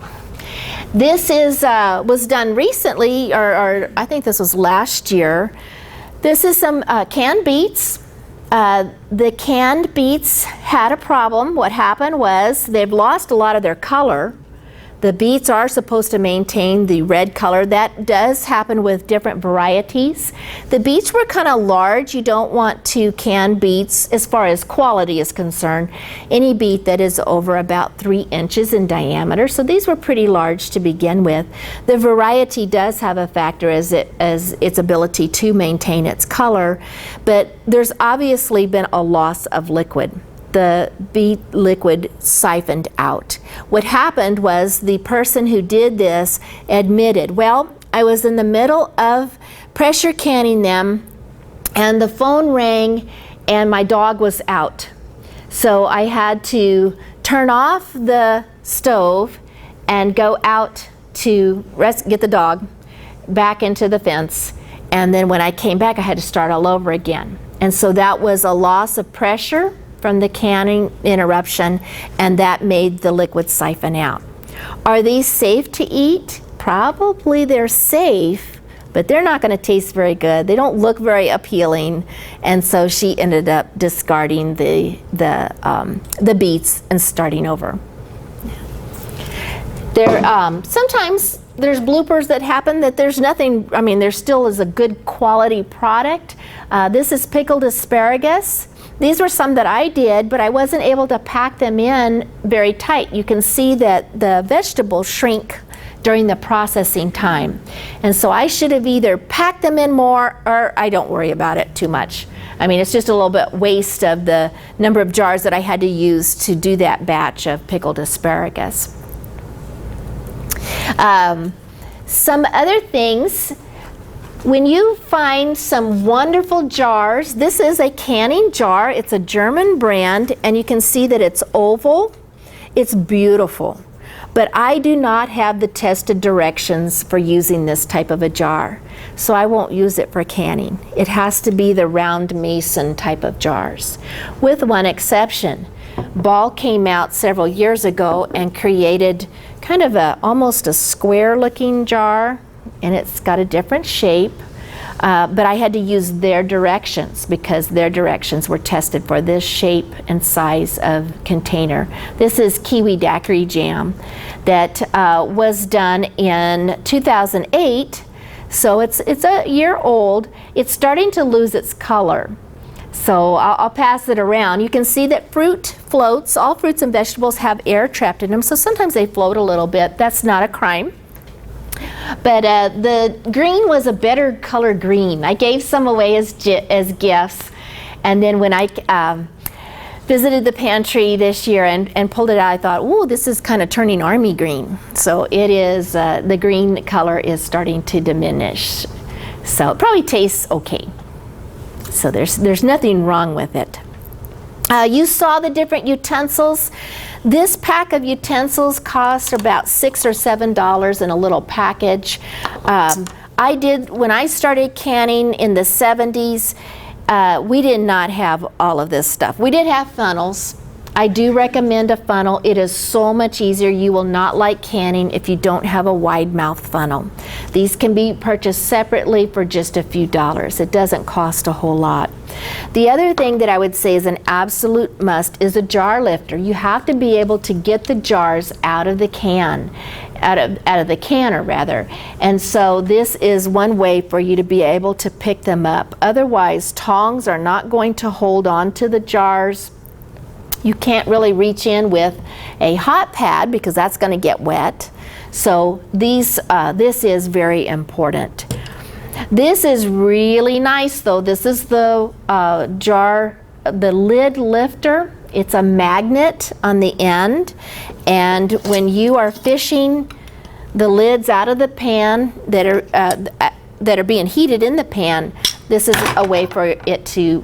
This was done recently, or I think this was last year. This is some canned beets. The canned beets had a problem. What happened was they've lost a lot of their color. The beets are supposed to maintain the red color. That does happen with different varieties. The beets were kind of large. You don't want to can beets, as far as quality is concerned, any beet that is over about 3 inches in diameter. So these were pretty large to begin with. The variety does have a factor as its ability to maintain its color, but there's obviously been a loss of liquid. The beet liquid siphoned out. What happened was the person who did this admitted, well, I was in the middle of pressure canning them and the phone rang and my dog was out. So I had to turn off the stove and go out to get the dog back into the fence. And then when I came back, I had to start all over again. And so that was a loss of pressure from the canning interruption, and that made the liquid siphon out. Are these safe to eat? Probably they're safe, but they're not going to taste very good. They don't look very appealing, and so she ended up discarding the beets and starting over. Sometimes there's bloopers that happen that there's nothing, I mean, there still is a good quality product. This is pickled asparagus. These were some that I did, but I wasn't able to pack them in very tight. You can see that the vegetables shrink during the processing time. And so I should have either packed them in more, or I don't worry about it too much. I mean, it's just a little bit waste of the number of jars that I had to use to do that batch of pickled asparagus. Some other things, when you find some wonderful jars, this is a canning jar. It's a German brand, and you can see that it's oval. It's beautiful. But I do not have the tested directions for using this type of a jar, so I won't use it for canning. It has to be the round mason type of jars, with one exception. Ball came out several years ago and created kind of almost a square looking jar, and it's got a different shape. But I had to use their directions because their directions were tested for this shape and size of container. This is kiwi daiquiri jam that was done in 2008, so it's a year old. It's starting to lose its color. So I'll pass it around. You can see that fruit floats. All fruits and vegetables have air trapped in them, so sometimes they float a little bit. That's not a crime. But the green was a better color green. I gave some away as gifts, and then when I visited the pantry this year and pulled it out, I thought, ooh, this is kind of turning army green. So it is, the green color is starting to diminish. So it probably tastes okay. So there's nothing wrong with it. You saw the different utensils. This pack of utensils costs about $6 or $7 in a little package. When I started canning in the 70s, we did not have all of this stuff. We did have funnels. I do recommend a funnel. It is so much easier. You will not like canning if you don't have a wide mouth funnel. These can be purchased separately for just a few dollars. It doesn't cost a whole lot. The other thing that I would say is an absolute must is a jar lifter. You have to be able to get the jars out of the can, out of the canner rather. And so this is one way for you to be able to pick them up. Otherwise, tongs are not going to hold on to the jars. You can't really reach in with a hot pad because that's going to get wet. So this is very important. This is really nice though. This is the jar, the lid lifter. It's a magnet on the end, and when you are fishing the lids out of the pan that are being heated in the pan, this is a way for it to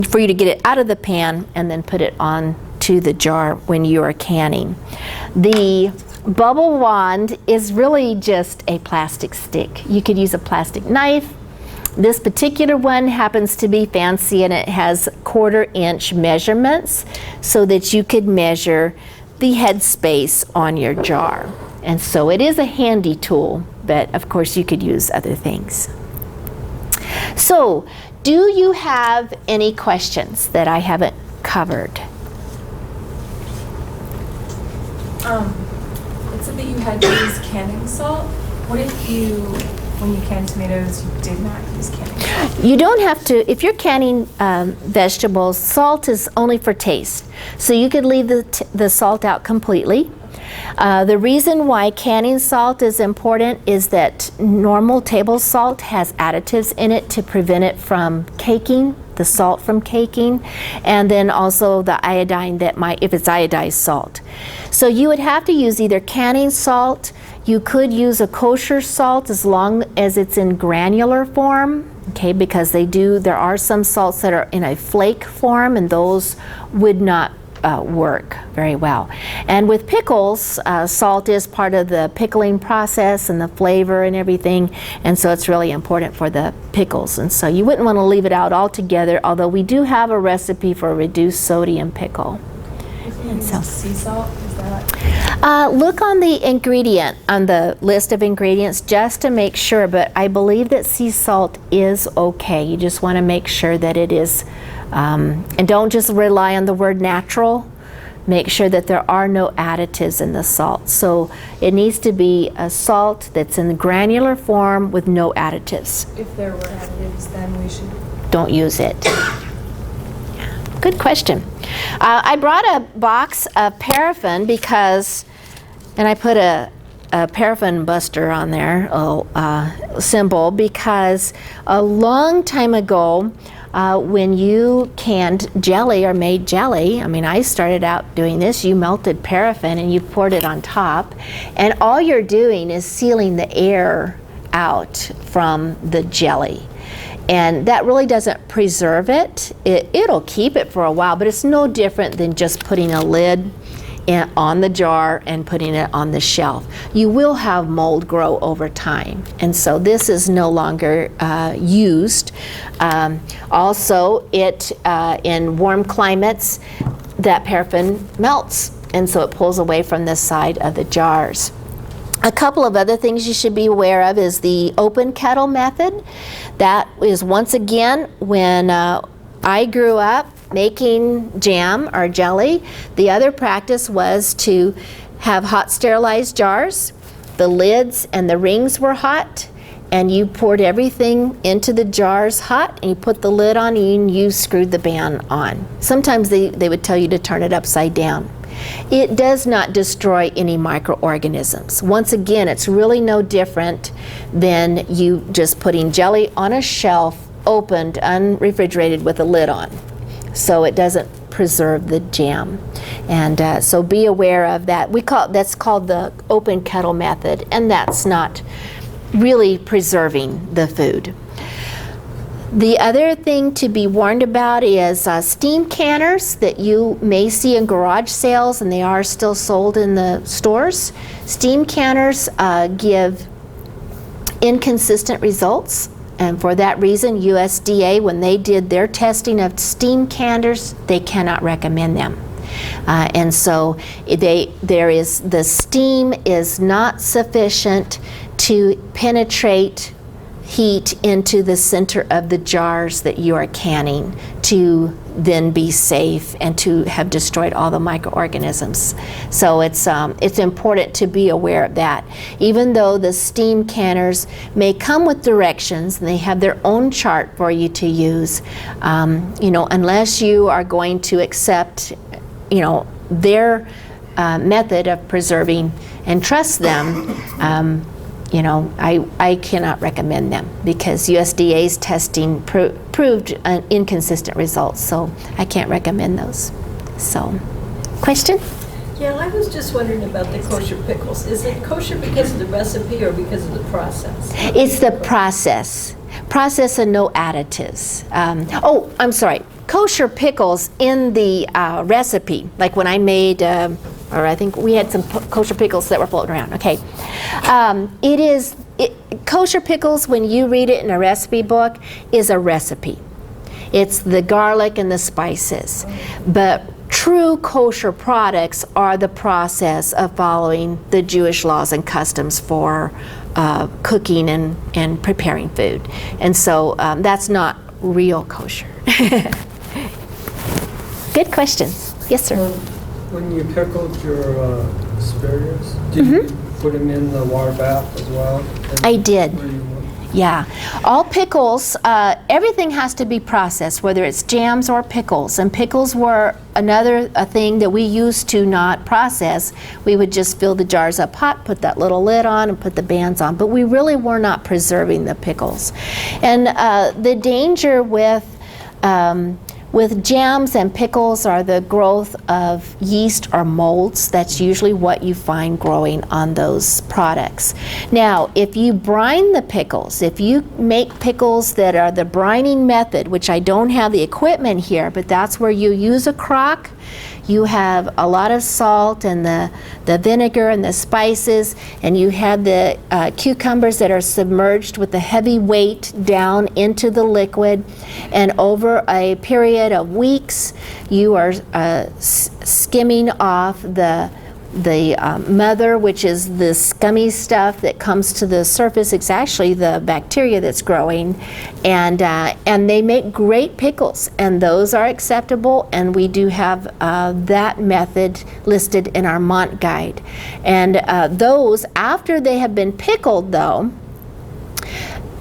for you to get it out of the pan and then put it on to the jar when you are canning. The bubble wand is really just a plastic stick. You could use a plastic knife. This particular one happens to be fancy, and it has 1/4 inch measurements so that you could measure the head space on your jar. And so it is a handy tool, but of course you could use other things. So, do you have any questions that I haven't covered? It said that you had to use canning salt. What if when you can tomatoes, you did not use canning salt? You don't have to. If you're canning vegetables, salt is only for taste. So you could leave the salt out completely. The reason why canning salt is important is that normal table salt has additives in it to prevent it from caking, the salt from caking, and then also the iodine that might, if it's iodized salt. So you would have to use either canning salt. You could use a kosher salt as long as it's in granular form, okay, because there are some salts that are in a flake form, and those would not work very well. And with pickles, salt is part of the pickling process and the flavor and everything, and so it's really important for the pickles. And so you wouldn't want to leave it out altogether, although we do have a recipe for a reduced sodium pickle. If you use sea salt, is that? Look on the list of ingredients just to make sure, but I believe that sea salt is okay. You just want to make sure that it is, and don't just rely on the word natural. Make sure that there are no additives in the salt. So it needs to be a salt that's in the granular form with no additives. If there were additives, then we should... Don't use it. Good question. I brought a box of paraffin because, and I put a a paraffin buster on there, symbol, because a long time ago, when you canned jelly or made jelly, I mean, I started out doing this, you melted paraffin and you poured it on top, and all you're doing is sealing the air out from the jelly. And that really doesn't preserve it. It'll keep it for a while, but it's no different than just putting a lid on the jar and putting it on the shelf. You will have mold grow over time, and so this is no longer used. Also, in warm climates, that paraffin melts, and so it pulls away from the side of the jars. A couple of other things you should be aware of is the open kettle method. That is, once again, when I grew up making jam or jelly, the other practice was to have hot sterilized jars. The lids and the rings were hot, and you poured everything into the jars hot, and you put the lid on and you screwed the band on. Sometimes they would tell you to turn it upside down. It does not destroy any microorganisms. Once again, it's really no different than you just putting jelly on a shelf, opened, unrefrigerated with a lid on. So it doesn't preserve the jam. And so be aware of that. That's called the open kettle method, and that's not really preserving the food. The other thing to be warned about is steam canners that you may see in garage sales, and they are still sold in the stores. Steam canners give inconsistent results, and for that reason, USDA, when they did their testing of steam canners, they cannot recommend them. And so the steam is not sufficient to penetrate heat into the center of the jars that you are canning to then be safe and to have destroyed all the microorganisms. So it's important to be aware of that. Even though the steam canners may come with directions and they have their own chart for you to use, unless you are going to accept, their method of preserving and trust them, I cannot recommend them because USDA's testing proved inconsistent results, so I can't recommend those. So, question? Yeah, I was just wondering about the kosher pickles. Is it kosher because of the recipe or because of the process? It's the process. Process and no additives. I'm sorry. Kosher pickles in the recipe, like when I made, or I think we had some kosher pickles that were floating around. Okay, kosher pickles, when you read it in a recipe book, is a recipe. It's the garlic and the spices, but true kosher products are the process of following the Jewish laws and customs for cooking and preparing food, and so that's not real kosher. Good questions. Yes, sir. When you pickled your asparagus, did you put them in the water bath as well? I did. Yeah. All pickles, everything has to be processed, whether it's jams or pickles. And pickles were another thing that we used to not process. We would just fill the jars up hot, put that little lid on, and put the bands on. But we really were not preserving the pickles. And the danger with jams and pickles are the growth of yeast or molds. That's usually what you find growing on those products. Now, if you brine the pickles, if you make pickles that are the brining method, which I don't have the equipment here, but that's where you use a crock, you have a lot of salt and the vinegar and the spices, and you have the cucumbers that are submerged with the heavy weight down into the liquid, and over a period of weeks you are skimming off the mother, which is the scummy stuff that comes to the surface. It's actually the bacteria that's growing, and they make great pickles, and those are acceptable, and we do have that method listed in our Mont Guide. And those, after they have been pickled though,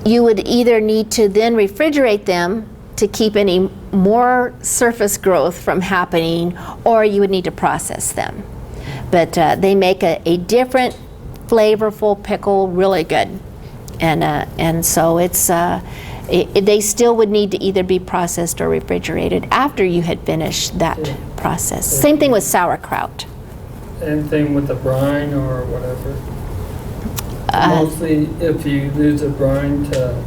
you would either need to then refrigerate them to keep any more surface growth from happening, or you would need to process them. But they make a different flavorful pickle, really good. And so it's they still would need to either be processed or refrigerated after you had finished that process. Same thing with sauerkraut. Anything with the brine or whatever? Mostly if you use a brine to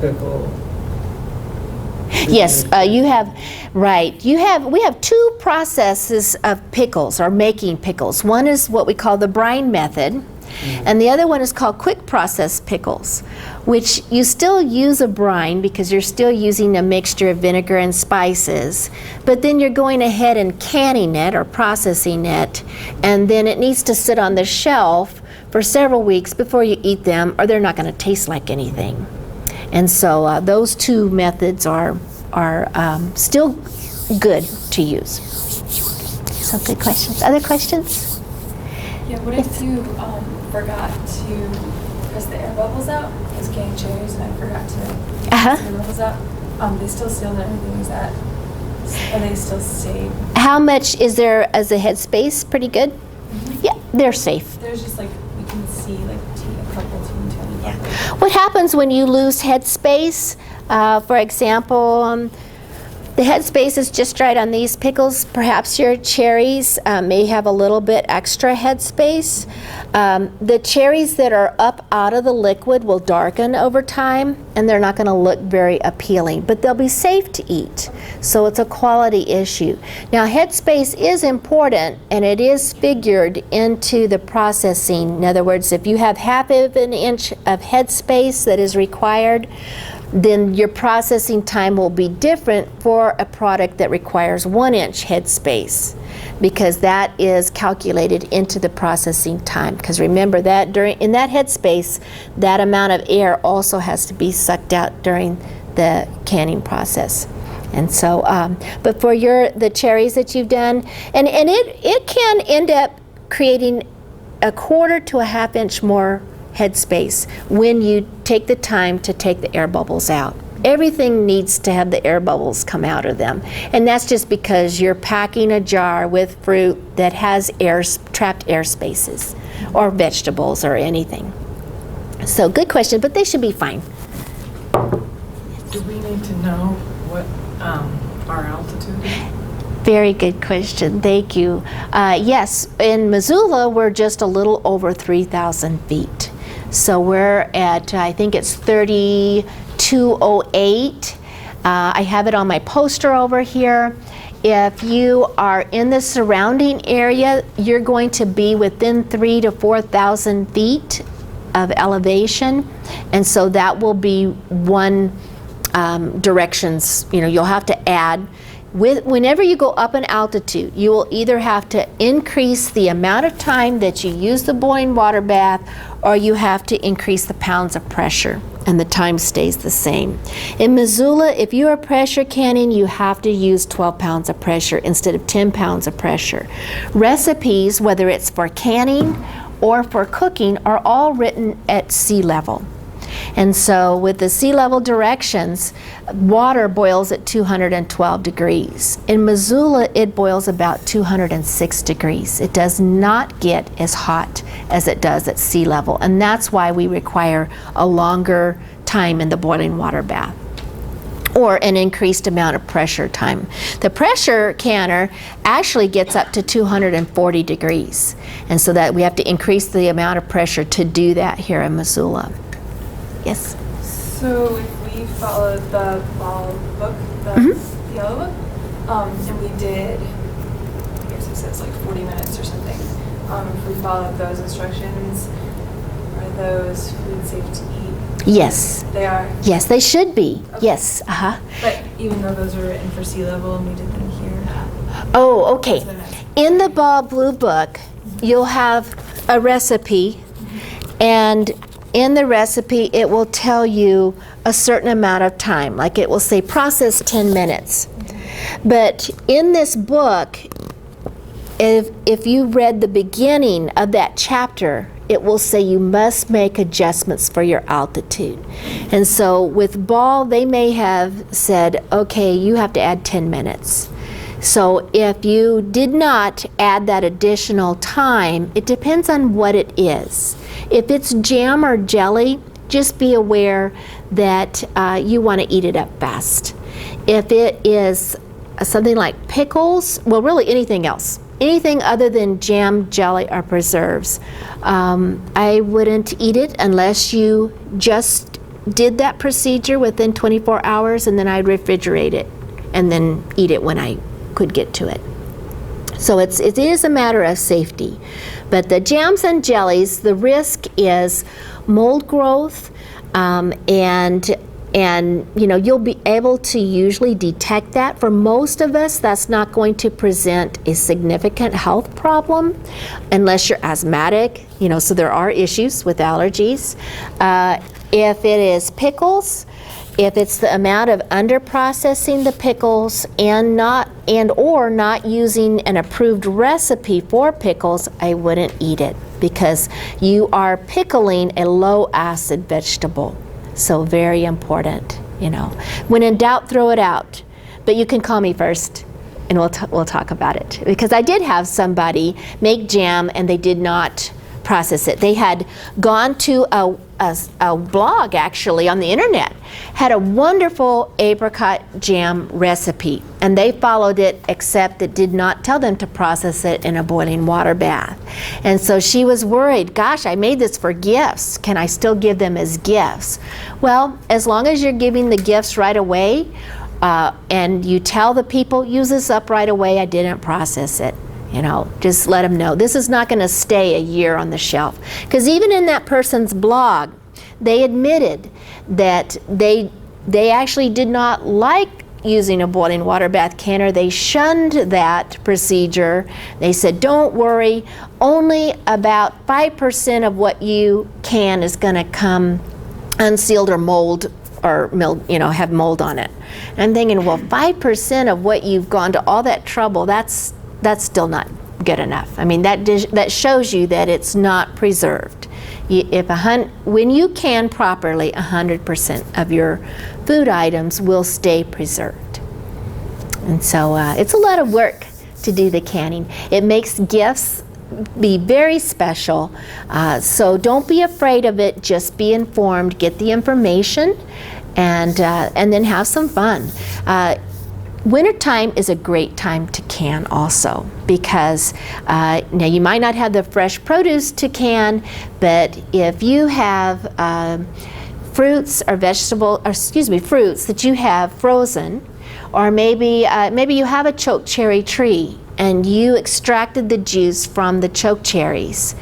pickle. Yes, you have, right. We have two processes of pickles, or making pickles. One is what we call the brine method, and the other one is called quick process pickles, which you still use a brine because you're still using a mixture of vinegar and spices, but then you're going ahead and canning it or processing it, and then it needs to sit on the shelf for several weeks before you eat them, or they're not going to taste like anything. And so those two methods are still good to use. So good questions. Other questions? Yeah, what if you forgot to press the air bubbles out? I was canning cherries and I forgot to press the air bubbles out. They still sealed and everything. Are they still safe? How much is there as a headspace? Pretty good? Mm-hmm. Yeah, they're safe. There's just like, you can see like a couple teeny tiny bubbles. What happens when you lose headspace? For example, the headspace is just right on these pickles. Perhaps your cherries may have a little bit extra headspace. The cherries that are up out of the liquid will darken over time, and they're not going to look very appealing, but they'll be safe to eat. So it's a quality issue. Now, headspace is important, and it is figured into the processing. In other words, if you have half of an inch of headspace that is required, then your processing time will be different for a product that requires 1 inch headspace, because that is calculated into the processing time. Because remember that in that headspace, that amount of air also has to be sucked out during the canning process. And so, but for the cherries that you've done, and it can end up creating a 1/4 to a 1/2 inch more headspace when you take the time to take the air bubbles out. Everything needs to have the air bubbles come out of them, and that's just because you're packing a jar with fruit that has trapped air spaces, or vegetables or anything. So good question, but they should be fine. Do we need to know what our altitude is? Very good question. Thank you. Yes, in Missoula, we're just a little over 3,000 feet. So we're at, I think it's 3208. I have it on my poster over here. If you are in the surrounding area, you're going to be within 3,000 to 4,000 feet of elevation. And so that will be one directions, you'll have to add. Whenever you go up in altitude, you will either have to increase the amount of time that you use the boiling water bath, or you have to increase the pounds of pressure, and the time stays the same. In Missoula, if you are pressure canning, you have to use 12 pounds of pressure instead of 10 pounds of pressure. Recipes, whether it's for canning or for cooking, are all written at sea level. And so with the sea level directions, water boils at 212 degrees. In Missoula, it boils about 206 degrees. It does not get as hot as it does at sea level, and that's why we require a longer time in the boiling water bath, or an increased amount of pressure time. The pressure canner actually gets up to 240 degrees, and so that we have to increase the amount of pressure to do that here in Missoula. Yes? So if we followed the ball book, the yellow book, and we did, I guess it says like 40 minutes or something, if we followed those instructions, are those foods safe to eat? Yes. They are? Yes, they should be. Okay. Yes. But even though those were written for sea level and we did them here? Oh, okay. In the Ball Blue Book, you'll have a recipe, and in the recipe, it will tell you a certain amount of time. Like it will say process 10 minutes. But in this book, if you read the beginning of that chapter, it will say you must make adjustments for your altitude. And so with Ball, they may have said, okay, you have to add 10 minutes. So if you did not add that additional time, it depends on what it is. If it's jam or jelly, just be aware that you want to eat it up fast. If it is something like pickles, well, really anything else, anything other than jam, jelly, or preserves, I wouldn't eat it unless you just did that procedure within 24 hours, and then I'd refrigerate it and then eat it when I could get to it. So it is a matter of safety. But the jams and jellies, the risk is mold growth, and you know, you'll be able to usually detect that. For most of us, that's not going to present a significant health problem unless you're asthmatic, you know, so there are issues with allergies. If it is pickles, if it's the amount of under-processing the pickles and or not using an approved recipe for pickles, I wouldn't eat it, because you are pickling a low-acid vegetable. So very important, you know. When in doubt, throw it out. But you can call me first, and we'll talk about it. Because I did have somebody make jam, and they did not process it. They had gone to a blog, actually, on the internet, had a wonderful apricot jam recipe, and they followed it, except it did not tell them to process it in a boiling water bath. And so she was worried, gosh, I made this for gifts. Can I still give them as gifts? Well, as long as you're giving the gifts right away, and you tell the people, use this up right away, I didn't process it. You know, just let them know. This is not going to stay a year on the shelf. Because even in that person's blog, they admitted that they actually did not like using a boiling water bath canner. They shunned that procedure. They said, don't worry, only about 5% of what you can is going to come unsealed or mold, or you know, have mold on it. And I'm thinking, well, 5% of what you've gone to all that trouble, that's still not good enough. I mean, that shows you that it's not preserved. When you can properly, 100% of your food items will stay preserved. And so it's a lot of work to do the canning. It makes gifts be very special. So don't be afraid of it. Just be informed, get the information, and then have some fun. Wintertime is a great time to can also, because now you might not have the fresh produce to can, but if you have fruits or fruits that you have frozen, or maybe you have a choke cherry tree and you extracted the juice from the choke cherries,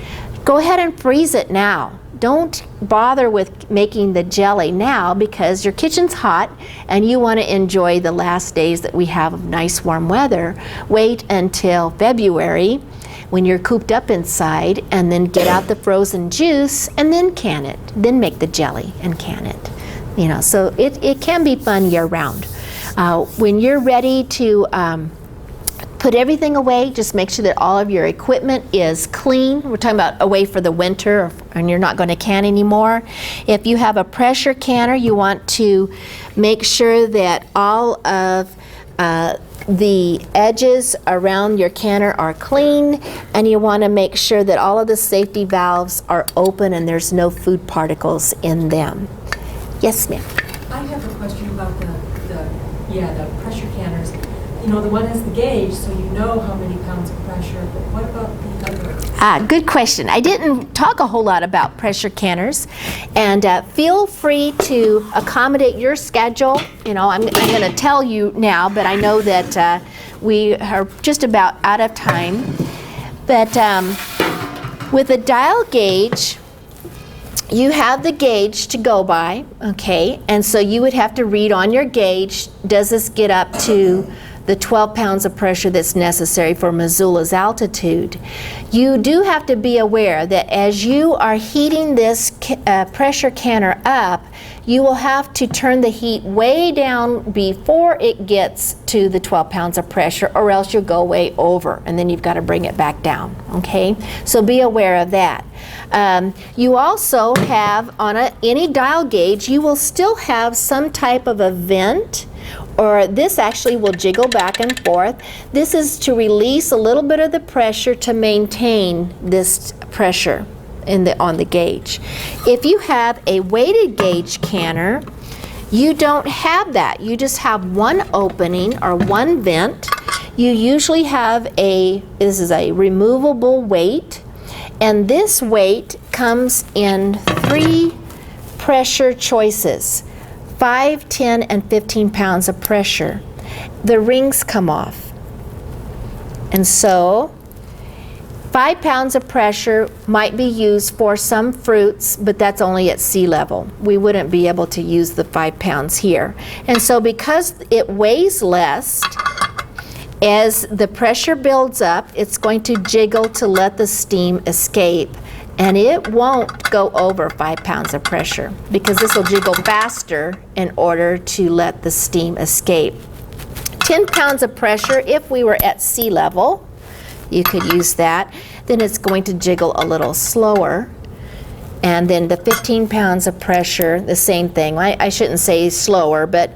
go ahead and freeze it now. Don't bother with making the jelly now, because your kitchen's hot and you want to enjoy the last days that we have of nice warm weather. Wait until February when you're cooped up inside, and then get out the frozen juice and then can it. Then make the jelly and can it. You know, so it can be fun year round. When you're ready to put everything away, just make sure that all of your equipment is clean. We're talking about away for the winter, and you're not going to can anymore. If you have a pressure canner, you want to make sure that all of the edges around your canner are clean, and you want to make sure that all of the safety valves are open and there's no food particles in them. Yes, ma'am. I have a question about the pressure canners. You know, the one has the gauge, so you know how many pounds of pressure, but what about the other? Good question. I didn't talk a whole lot about pressure canners, and feel free to accommodate your schedule. You know, I'm going to tell you now, but I know that we are just about out of time. But with a dial gauge, you have the gauge to go by, okay? And so you would have to read on your gauge, does this get up to the 12 pounds of pressure that's necessary for Missoula's altitude? You do have to be aware that as you are heating this pressure canner up, you will have to turn the heat way down before it gets to the 12 pounds of pressure, or else you'll go way over, and then you've got to bring it back down, okay? So be aware of that. You also have, on any dial gauge, you will still have some type of a vent, or this actually will jiggle back and forth. This is to release a little bit of the pressure to maintain this pressure. on the gauge. If you have a weighted gauge canner, you don't have that. You just have one opening or one vent. You usually have this is a removable weight, and this weight comes in 3 pressure choices, 5, 10, and 15 pounds of pressure. The rings come off. And so 5 pounds of pressure might be used for some fruits, but that's only at sea level. We wouldn't be able to use the 5 pounds here. And so because it weighs less, as the pressure builds up, it's going to jiggle to let the steam escape. And it won't go over 5 pounds of pressure because this will jiggle faster in order to let the steam escape. 10 pounds of pressure, if we were at sea level, you could use that. Then it's going to jiggle a little slower. And then the 15 pounds of pressure, the same thing. I shouldn't say slower, but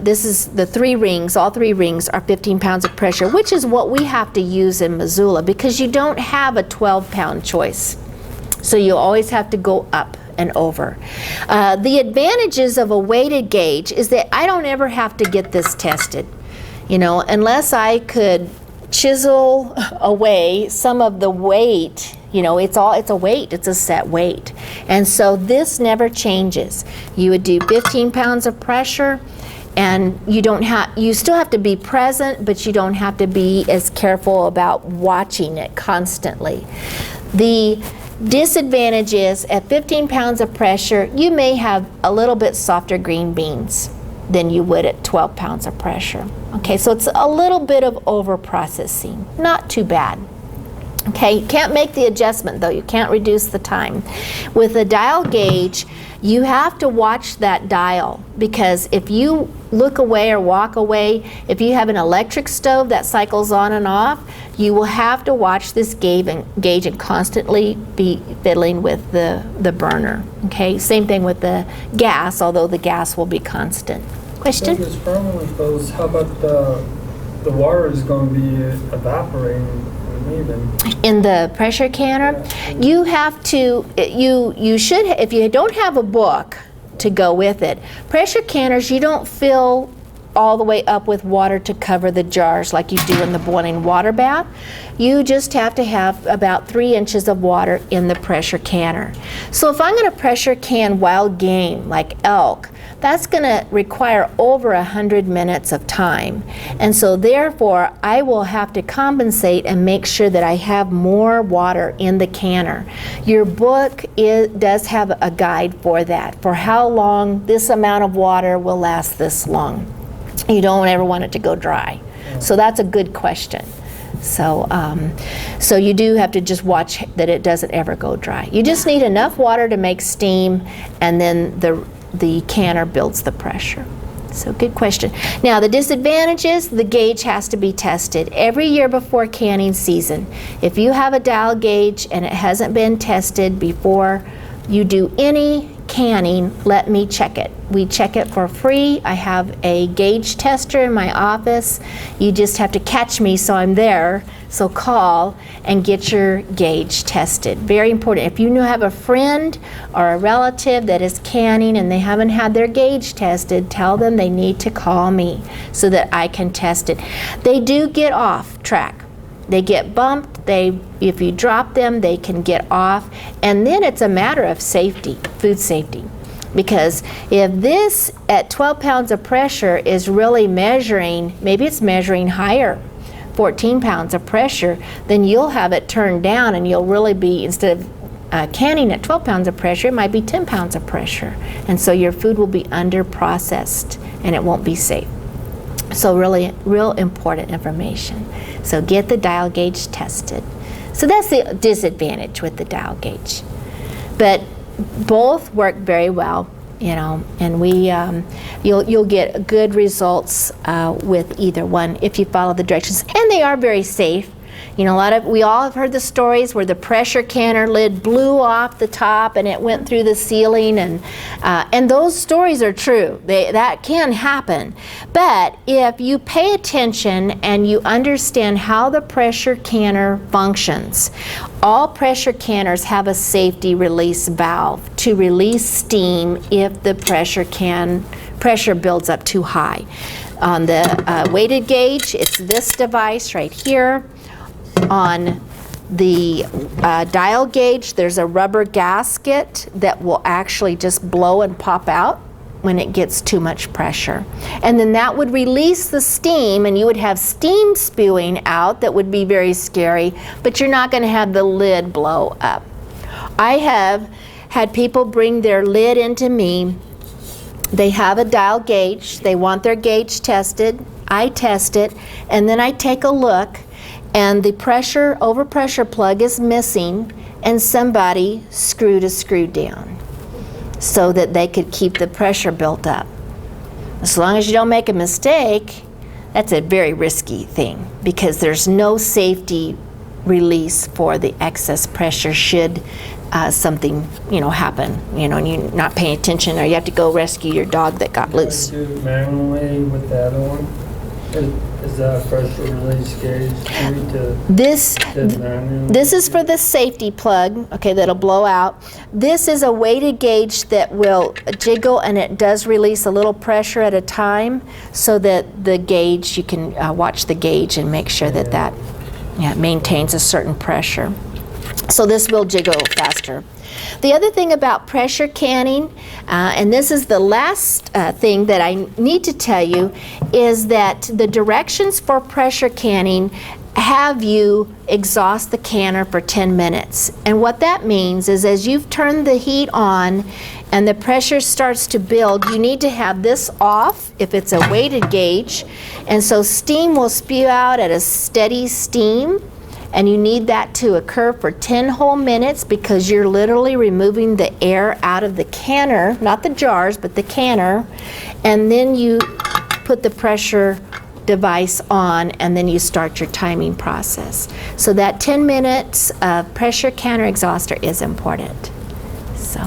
this is the 3 rings. All 3 rings are 15 pounds of pressure, which is what we have to use in Missoula because you don't have a 12-pound choice. So you always have to go up and over. The advantages of a weighted gauge is that I don't ever have to get this tested. You know, unless I could chisel away some of the weight, you know, it's a weight, it's a set weight. And so this never changes. You would do 15 pounds of pressure, and you still have to be present, but you don't have to be as careful about watching it constantly. The disadvantage is at 15 pounds of pressure, you may have a little bit softer green beans than you would at 12 pounds of pressure. Okay, so it's a little bit of over processing, not too bad. Okay, you can't make the adjustment though, you can't reduce the time. With a dial gauge, you have to watch that dial because if you look away or walk away, if you have an electric stove that cycles on and off, you will have to watch this gauge and constantly be fiddling with the burner. Okay, same thing with the gas, although the gas will be constant. Question? This problem with those, how about the water is going to be evaporating when leaving? In the pressure canner, you have to, you should, if you don't have a book to go with it, pressure canners, you don't fill all the way up with water to cover the jars like you do in the boiling water bath. You just have to have about 3 inches of water in the pressure canner. So if I'm going to pressure can wild game like elk, that's going to require over 100 minutes of time. And so therefore, I will have to compensate and make sure that I have more water in the canner. Your book does have a guide for that, for how long this amount of water will last this long. You don't ever want it to go dry. So that's a good question. So, so you do have to just watch that it doesn't ever go dry. You just need enough water to make steam, and then the canner builds the pressure. So good question. Now the disadvantages, the gauge has to be tested every year before canning season. If you have a dial gauge and it hasn't been tested before you do any canning, let me check it. We check it for free. I have a gauge tester in my office. You just have to catch me so I'm there. So call and get your gauge tested. Very important. If you have a friend or a relative that is canning and they haven't had their gauge tested, tell them they need to call me so that I can test it. They do get off track. They get bumped. If you drop them, they can get off. And then it's a matter of safety, food safety. Because if this at 12 pounds of pressure is really measuring, maybe it's measuring higher, 14 pounds of pressure, then you'll have it turned down and you'll really be, instead of canning at 12 pounds of pressure, it might be 10 pounds of pressure. And so your food will be under processed and it won't be safe. So really, real important information. So get the dial gauge tested. So that's the disadvantage with the dial gauge. But both work very well, you know, and you'll get good results with either one if you follow the directions. And they are very safe. You know, we all have heard the stories where the pressure canner lid blew off the top and it went through the ceiling, and those stories are true. That can happen. But if you pay attention and you understand how the pressure canner functions, all pressure canners have a safety release valve to release steam if the pressure builds up too high. On the weighted gauge, it's this device right here. On the dial gauge, there's a rubber gasket that will actually just blow and pop out when it gets too much pressure. And then that would release the steam, and you would have steam spewing out that would be very scary, but you're not going to have the lid blow up. I have had people bring their lid into me. They have a dial gauge. They want their gauge tested. I test it, and then I take a look, and the overpressure plug is missing, and somebody screwed a screw down so that they could keep the pressure built up. As long as you don't make a mistake, that's a very risky thing, because there's no safety release for the excess pressure should something happen, and you're not paying attention, or you have to go rescue your dog that got loose. Do it manually with the other one? Is that a pressure release gauge? This is for the safety plug, okay, that'll blow out. This is a weighted gauge that will jiggle, and it does release a little pressure at a time, so that the gauge, you can watch the gauge and make sure that maintains a certain pressure. So this will jiggle faster. The other thing about pressure canning, and this is the last thing that I need to tell you, is that the directions for pressure canning have you exhaust the canner for 10 minutes. And what that means is, as you've turned the heat on and the pressure starts to build, you need to have this off if it's a weighted gauge. And so steam will spew out at a steady steam. And you need that to occur for 10 whole minutes, because you're literally removing the air out of the canner, not the jars, but the canner. And then you put the pressure device on, and then you start your timing process. So that 10 minutes of pressure canner exhauster is important. So.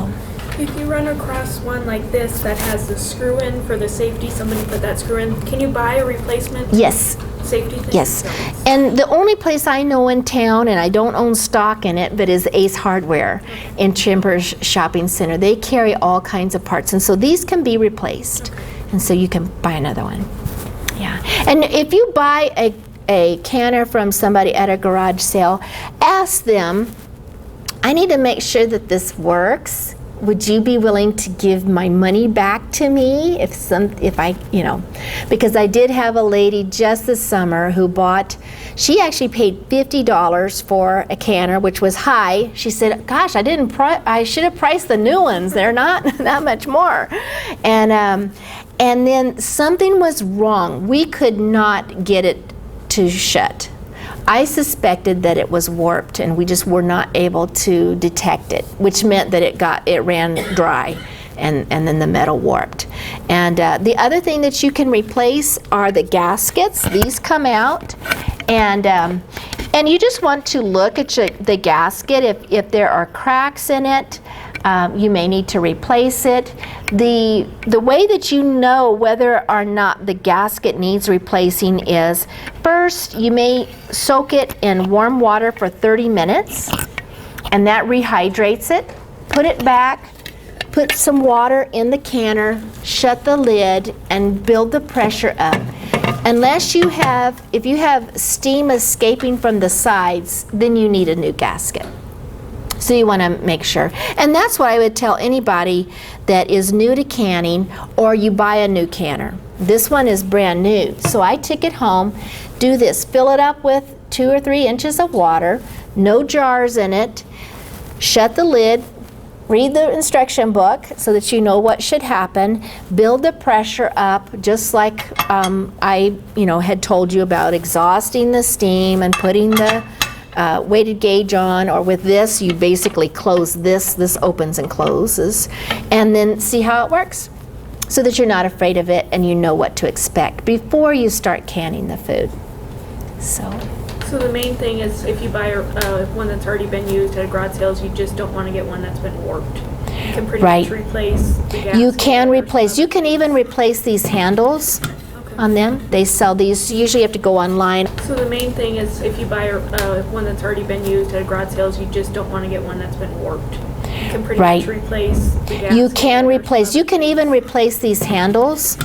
If you run across one like this that has the screw in for the safety, somebody put that screw in, can you buy a replacement? Yes. Safety thing? Yes. And the only place I know in town, and I don't own stock in it, but is Ace Hardware in Chambers Shopping Center. They carry all kinds of parts, and so these can be replaced. And so you can buy another one. Yeah. And if you buy a canner from somebody at a garage sale, ask them, I need to make sure that this works. Would you be willing to give my money back to me if I, because I did have a lady just this summer who she actually paid $50 for a canner, which was high. She said, gosh, I should have priced the new ones. They're not that much more. And then something was wrong. We could not get it to shut. I suspected that it was warped, and we just were not able to detect it, which meant that it ran dry, and then the metal warped. And the other thing that you can replace are the gaskets. These come out, and you just want to look at the gasket. If there are cracks in it, you may need to replace it. The way that you know whether or not the gasket needs replacing is, first, you may soak it in warm water for 30 minutes, and that rehydrates it. Put it back, put some water in the canner, shut the lid, and build the pressure up. If you have steam escaping from the sides, then you need a new gasket. So you want to make sure. And that's what I would tell anybody that is new to canning, or you buy a new canner. This one is brand new. So I take it home, do this, fill it up with 2 or 3 inches of water, no jars in it, shut the lid, read the instruction book so that you know what should happen, build the pressure up just like I had told you about exhausting the steam and putting the weighted gauge on, or with this you basically close this opens and closes, and then see how it works so that you're not afraid of it and you know what to expect before you start canning the food. So So the main thing is if you buy one that's already been used at garage sales, you just don't want to get one that's been warped. You can pretty Right. much replace the gas. You can replace, you can even replace these handles on them. They sell these, usually you have to go online. So the main thing is if you buy one that's already been used at garage sales, you just don't want to get one that's been warped. You can pretty Right. much replace the gas. You can replace, you can even replace these handles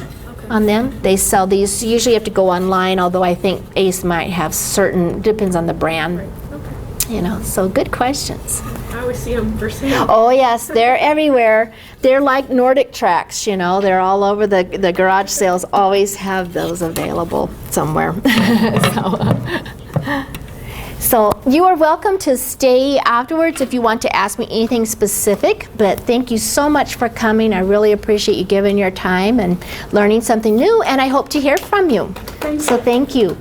on them. They sell these, usually you have to go online, although I think Ace might have certain, depends on the brand. Okay. You know, so good questions. I always see them for sale. Oh yes, they're everywhere. They're like Nordic tracks, you know, they're all over the garage sales, always have those available somewhere. So you are welcome to stay afterwards if you want to ask me anything specific, but thank you so much for coming. I really appreciate you giving your time and learning something new, and I hope to hear from you. So thank you.